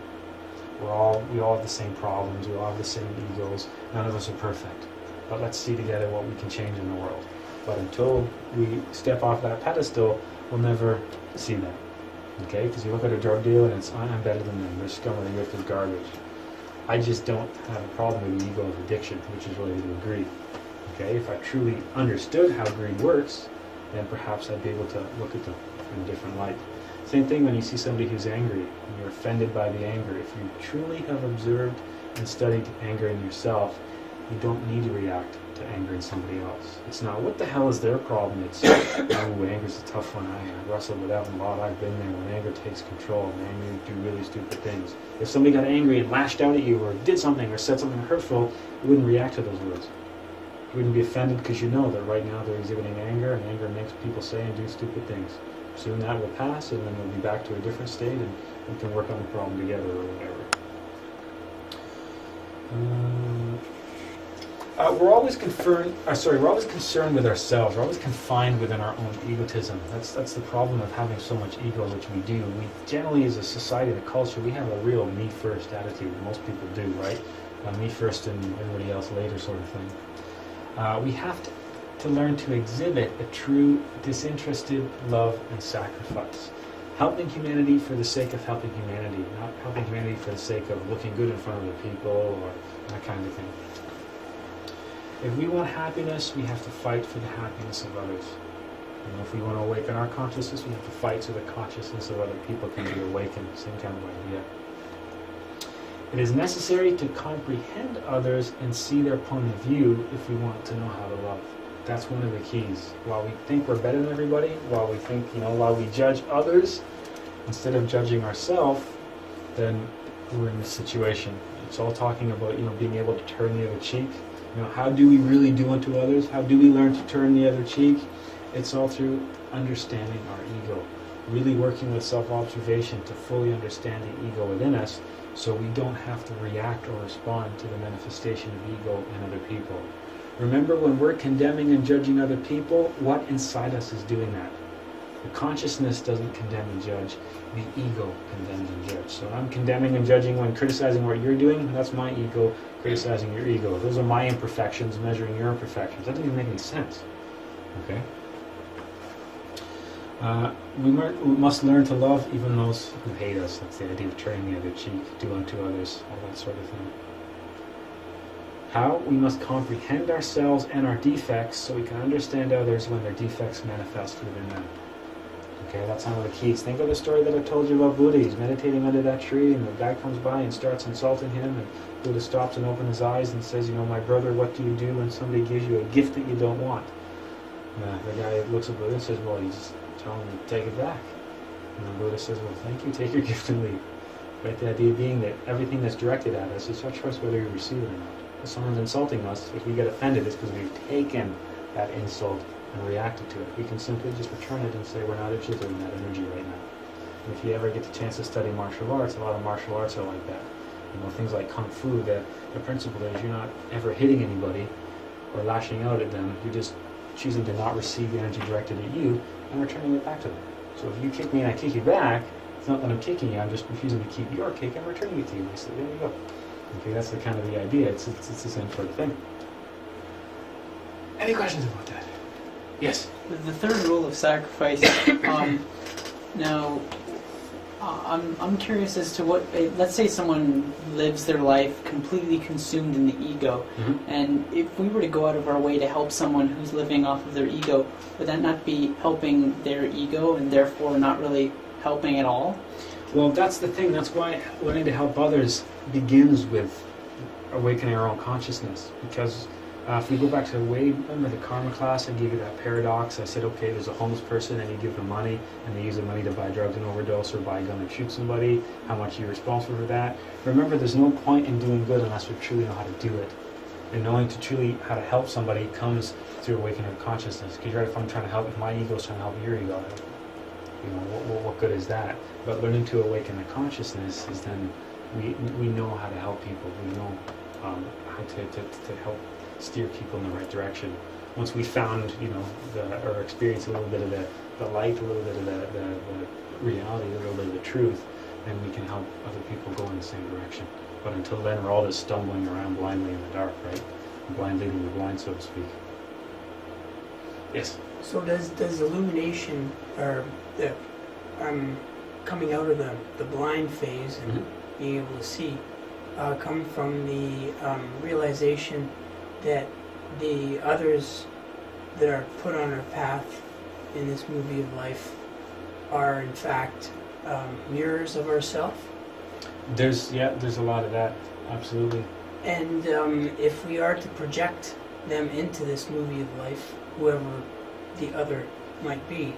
We all have the same problems, we all have the same egos, none of us are perfect. But let's see together what we can change in the world. But until we step off that pedestal, we'll never see that. Okay? Because you look at a drug dealer and it's, I'm better than them, they're scum of the earth, is garbage. I just don't have a problem with the ego of addiction, which is related to greed. Okay? If I truly understood how greed works, then perhaps I'd be able to look at them in a different light. Same thing when you see somebody who's angry and you're offended by the anger. If you truly have observed and studied anger in yourself, you don't need to react to anger in somebody else. It's not, what the hell is their problem? It's, oh, anger's a tough one. I wrestle with that a lot. I've been there. When anger takes control, man, you do really stupid things. If somebody got angry and lashed out at you or did something or said something hurtful, you wouldn't react to those words. You wouldn't be offended because you know that right now they're exhibiting anger, and anger makes people say and do stupid things. Soon that will pass, and then we'll be back to a different state, and we can work on the problem together or whatever. We're always concerned with ourselves. We're always confined within our own egotism. That's the problem of having so much ego, which we do. We generally, as a society, the culture, we have a real me-first attitude. Most people do, right? Me first and everybody else later sort of thing. We have to learn to exhibit a true disinterested love and sacrifice. Helping humanity for the sake of helping humanity, not helping humanity for the sake of looking good in front of the people or that kind of thing. If we want happiness, we have to fight for the happiness of others. If we want to awaken our consciousness, we have to fight so the consciousness of other people can be awakened. Same kind of idea. It is necessary to comprehend others and see their point of view if we want to know how to love. That's one of the keys. While we think we're better than everybody, while we think, while we judge others instead of judging ourselves, then we're in this situation. It's all talking about, being able to turn the other cheek. How do we really do unto others? How do we learn to turn the other cheek? It's all through understanding our ego. Really working with self-observation to fully understand the ego within us, so we don't have to react or respond to the manifestation of ego in other people. Remember, when we're condemning and judging other people, what inside us is doing that? The consciousness doesn't condemn and judge. The ego condemns and judges. So I'm condemning and judging when criticizing what you're doing. That's my ego criticizing your ego. Those are my imperfections measuring your imperfections. That doesn't even make any sense. Okay? We must learn to love even those who hate us. That's the idea of turning the other cheek, do unto others, all that sort of thing. How? We must comprehend ourselves and our defects so we can understand others when their defects manifest within them. Okay, that's one of the keys. Think of the story that I told you about Buddha. He's meditating under that tree, and the guy comes by and starts insulting him, and Buddha stops and opens his eyes and says, my brother, what do you do when somebody gives you a gift that you don't want? The guy looks at Buddha and says, well, you just tell him to take it back. And the Buddha says, well, thank you, take your gift and leave. Right? The idea being that everything that's directed at us, it's our choice whether you receive it or not. If someone's insulting us, if we get offended, it's because we've taken that insult and reacted to it. We can simply just return it and say we're not interested in that energy right now. And if you ever get the chance to study martial arts, a lot of martial arts are like that. Things like Kung Fu, the principle is you're not ever hitting anybody or lashing out at them. You're just choosing to not receive the energy directed at you and returning it back to them. So if you kick me and I kick you back, it's not that I'm kicking you, I'm just refusing to keep your kick and returning it to you. So there you go. Okay, that's the kind of the idea. It's the same sort of thing. Any questions about that? Yes. The third rule of sacrifice. Now, I'm curious as to what. Let's say someone lives their life completely consumed in the ego, and if we were to go out of our way to help someone who's living off of their ego, would that not be helping their ego and therefore not really helping at all? Well, that's the thing. That's why learning to help others begins with awakening our own consciousness. Because if we go back to remember the karma class, I gave you that paradox. I said, okay, there's a homeless person and you give them money and they use the money to buy drugs and overdose or buy a gun and shoot somebody. How much are you responsible for that? Remember, there's no point in doing good unless we truly know how to do it. And knowing to truly how to help somebody comes through awakening of consciousness. Because if I'm trying to help, if my ego is trying to help your ego, what good is that? But learning to awaken the consciousness is then we know how to help people. We know how to help steer people in the right direction. Once we found, or experienced a little bit of the light, a little bit of the reality, a little bit of the truth, then we can help other people go in the same direction. But until then, we're all just stumbling around blindly in the dark, right? Blind leading the blind, so to speak. Yes? So does illumination, or the coming out of the blind phase and being able to see, come from the realization that the others that are put on our path in this movie of life are in fact mirrors of ourselves? There's a lot of that, absolutely. And if we are to project them into this movie of life, whoever the other might be,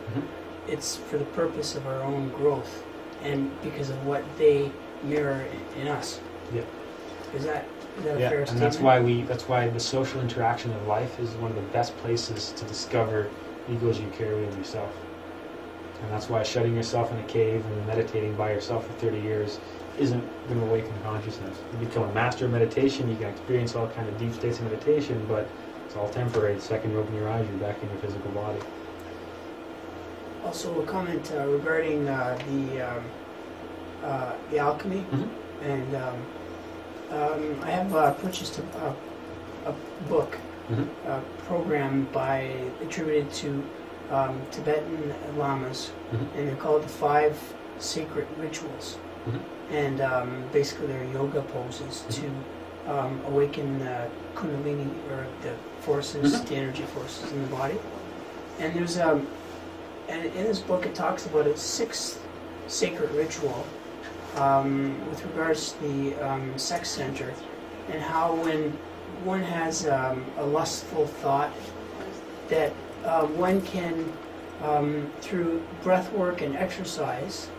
it's for the purpose of our own growth and because of what they mirror in us. Yeah. Is that a fair statement? And that's why the social interaction of life is one of the best places to discover egos you carry within yourself. And that's why shutting yourself in a cave and meditating by yourself for 30 years isn't going to awaken consciousness. You become a master of meditation, you can experience all kind of deep states of meditation, but it's all temporary. The second you open your eyes, you're back in your physical body. Also, a comment regarding the alchemy, and I have purchased a book, a program attributed to Tibetan lamas, and they're called the 5 Sacred Rituals, and basically they're yoga poses to awaken the Kundalini, or the forces, the energy forces in the body. And there's and in this book it talks about a 6th sacred ritual with regards to the sex center, and how when one has a lustful thought, that one can, through breath work and exercise,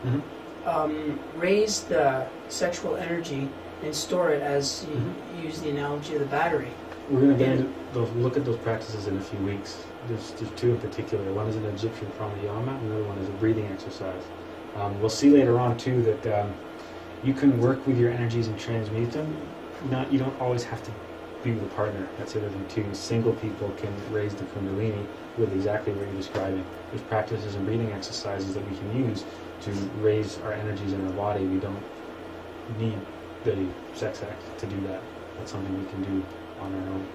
raise the sexual energy and store it, as you use the analogy of the battery. We're going to get into look at those practices in a few weeks. There's 2 in particular. One is an Egyptian pranayama, and another one is a breathing exercise. We'll see later on too that you can work with your energies and transmute them. You don't always have to be with a partner. That's the other thing too. Single people can raise the Kundalini with exactly what you're describing. There's practices and breathing exercises that we can use to raise our energies in our body. We don't need the sex act to do that. That's something we can do on our own.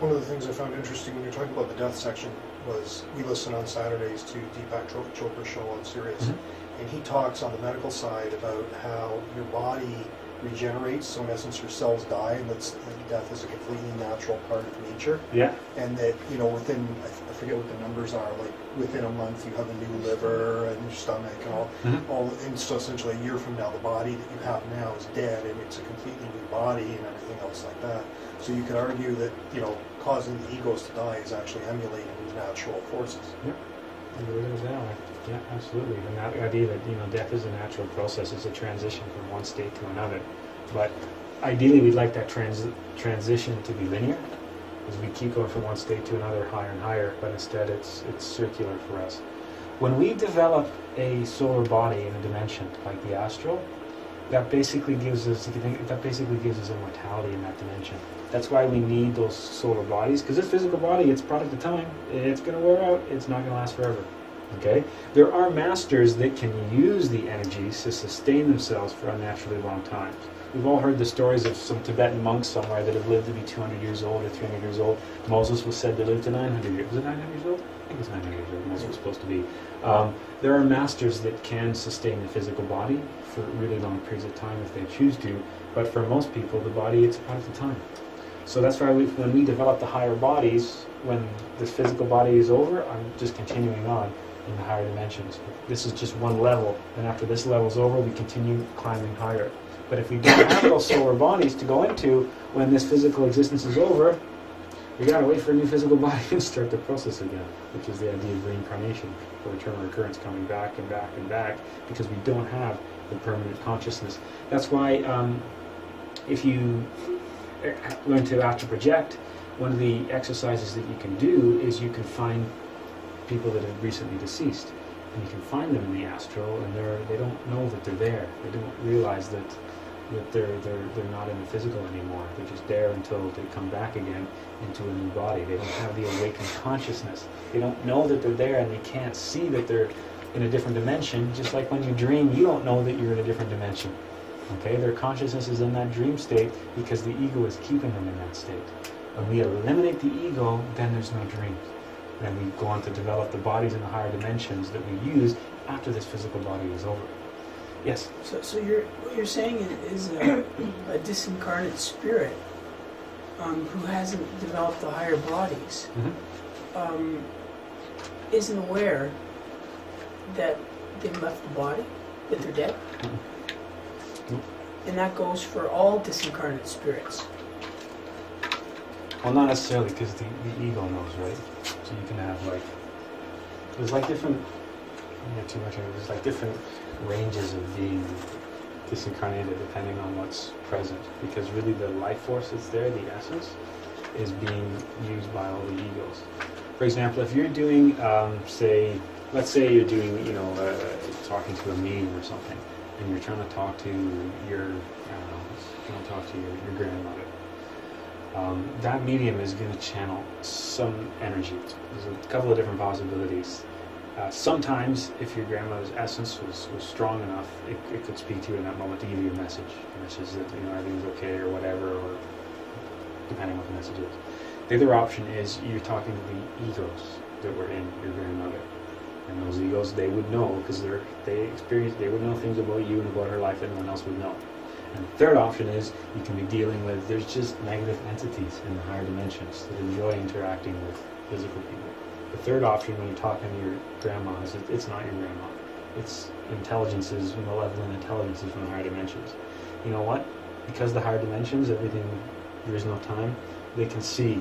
One of the things I found interesting when you're talking about the death section was, we listen on Saturdays to Deepak Chopra's show on Sirius, Mhm. and he talks on the medical side about how your body regenerates, so in essence your cells die, and death is a completely natural part of nature, Yeah. and that, you know, within, I forget what the numbers are, like within a month you have a new liver and your stomach and all, and so essentially a year from now the body that you have now is dead and it's a completely new body and everything else like that. So you could argue that, you know, causing the egos to die is actually emulating natural forces. Yep. You look at it that way. Yeah, absolutely. And that idea that, you know, death is a natural process, it's a transition from one state to another. But ideally we'd like that transition to be linear, as we keep going from one state to another, higher and higher, but instead it's circular for us. When we develop a solar body in a dimension like the astral, that basically gives us, immortality in that dimension. That's why we need those solar bodies, because this physical body, it's a product of time. It's going to wear out. It's not going to last forever. Okay? There are masters that can use the energies to sustain themselves for unnaturally long times. We've all heard the stories of some Tibetan monks somewhere that have lived to be 200 years old or 300 years old. Moses was said to live to 900 years. Was it 900 years old? I think it's 900 years old. Moses was supposed to be. There are masters that can sustain the physical body for really long periods of time if they choose to, but for most people, the body, it's a product of time. So that's why when we develop the higher bodies, when this physical body is over, I'm just continuing on in the higher dimensions. This is just one level, and after this level is over, we continue climbing higher. But if we don't have those solar bodies to go into when this physical existence is over, we gotta wait for a new physical body and start the process again, which is the idea of reincarnation, or eternal recurrence, coming back and back and back, because we don't have the permanent consciousness. That's why if you learn to astral project, one of the exercises that you can do is you can find people that have recently deceased, and you can find them in the astral, and they don't know that they're there. They don't realize that they're not in the physical anymore. They're just there until they come back again into a new body. They don't have the awakened consciousness. They don't know that they're there, and they can't see that they're in a different dimension. Just like when you dream, you don't know that you're in a different dimension. Okay, their consciousness is in that dream state because the ego is keeping them in that state. When we eliminate the ego, then there's no dreams. Then we go on to develop the bodies in the higher dimensions that we use after this physical body is over. Yes? So what you're saying is a disincarnate spirit who hasn't developed the higher bodies isn't aware that they've left the body, that they're dead? Nope. And that goes for all disincarnate spirits. Well, not necessarily, because the ego knows, right? So you can have there's different, too much of it, there's different ranges of being disincarnated depending on what's present. Because really the life force that's there, the essence, is being used by all the egos. For example, if you're doing, let's say you're doing, talking to a medium or something, and you're trying to talk to your grandmother. That medium is going to channel some energy. There's a couple of different possibilities. Sometimes, if your grandmother's essence was strong enough, it could speak to you in that moment to give you a message that everything's okay or whatever, or depending on what the message is. The other option is you're talking to the egos that were in your grandmother, and those egos, they would know because they would know things about you and about her life that no one else would know. And the third option is you can be dealing with, there's just negative entities in the higher dimensions that enjoy interacting with physical people. The third option when you're talking to your grandma is it's not your grandma. It's intelligences, malevolent intelligences from the higher dimensions. You know what? Because the higher dimensions, everything, there is no time, they can see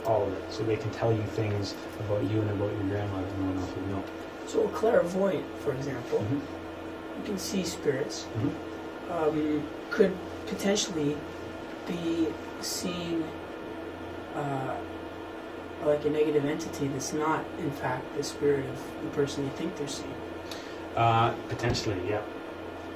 all of it. So they can tell you things about you and about your grandma that no one else would know. So a clairvoyant, for example, you can see spirits. Could potentially be seen like a negative entity that's not, in fact, the spirit of the person you think they're seeing. Potentially, yeah.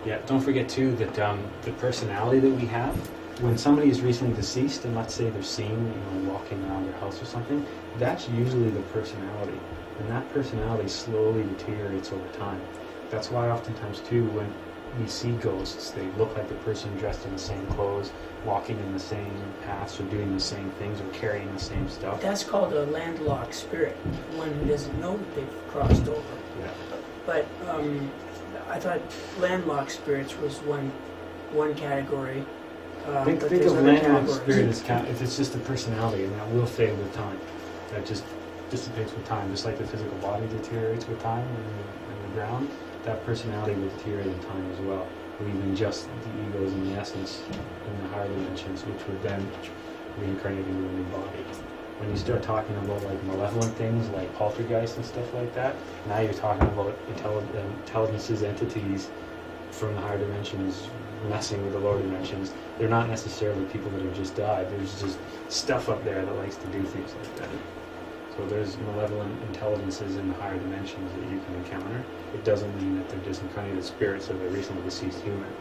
Yeah. Don't forget too that the personality that we have, when somebody is recently deceased, and let's say they're seen, walking around their house or something, that's usually the personality, and that personality slowly deteriorates over time. That's why oftentimes too, when we see ghosts, they look like the person dressed in the same clothes, walking in the same paths, or doing the same things, or carrying the same stuff. That's called a landlocked spirit, one who doesn't know that they've crossed over. Yeah. But I thought landlocked spirits was one category. Think but of there's other landlocked categories. spirit as if it's just a personality, and that will fade with time. That just dissipates with time, just like the physical body deteriorates with time in the ground. That personality will deteriorate in time as well, leaving just the egos and the essence in the higher dimensions, which would then reincarnate into a new body. When you start talking about like malevolent things like poltergeist and stuff like that, now you're talking about intelligences, entities from the higher dimensions messing with the lower dimensions. They're not necessarily people that have just died. There's just stuff up there that likes to do things like that. So there's malevolent intelligences in the higher dimensions that you can encounter. It doesn't mean that they're just incarnated spirits of a recently deceased human.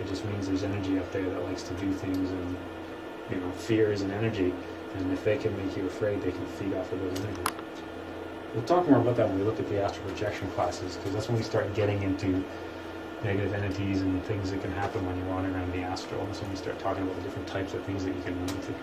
It just means there's energy up there that likes to do things, and fear is an energy, and if they can make you afraid, they can feed off of those energies. We'll talk more about that when we look at the astral projection classes, because that's when we start getting into negative entities and things that can happen when you're wandering around the astral. That's when we start talking about the different types of things that you can run into.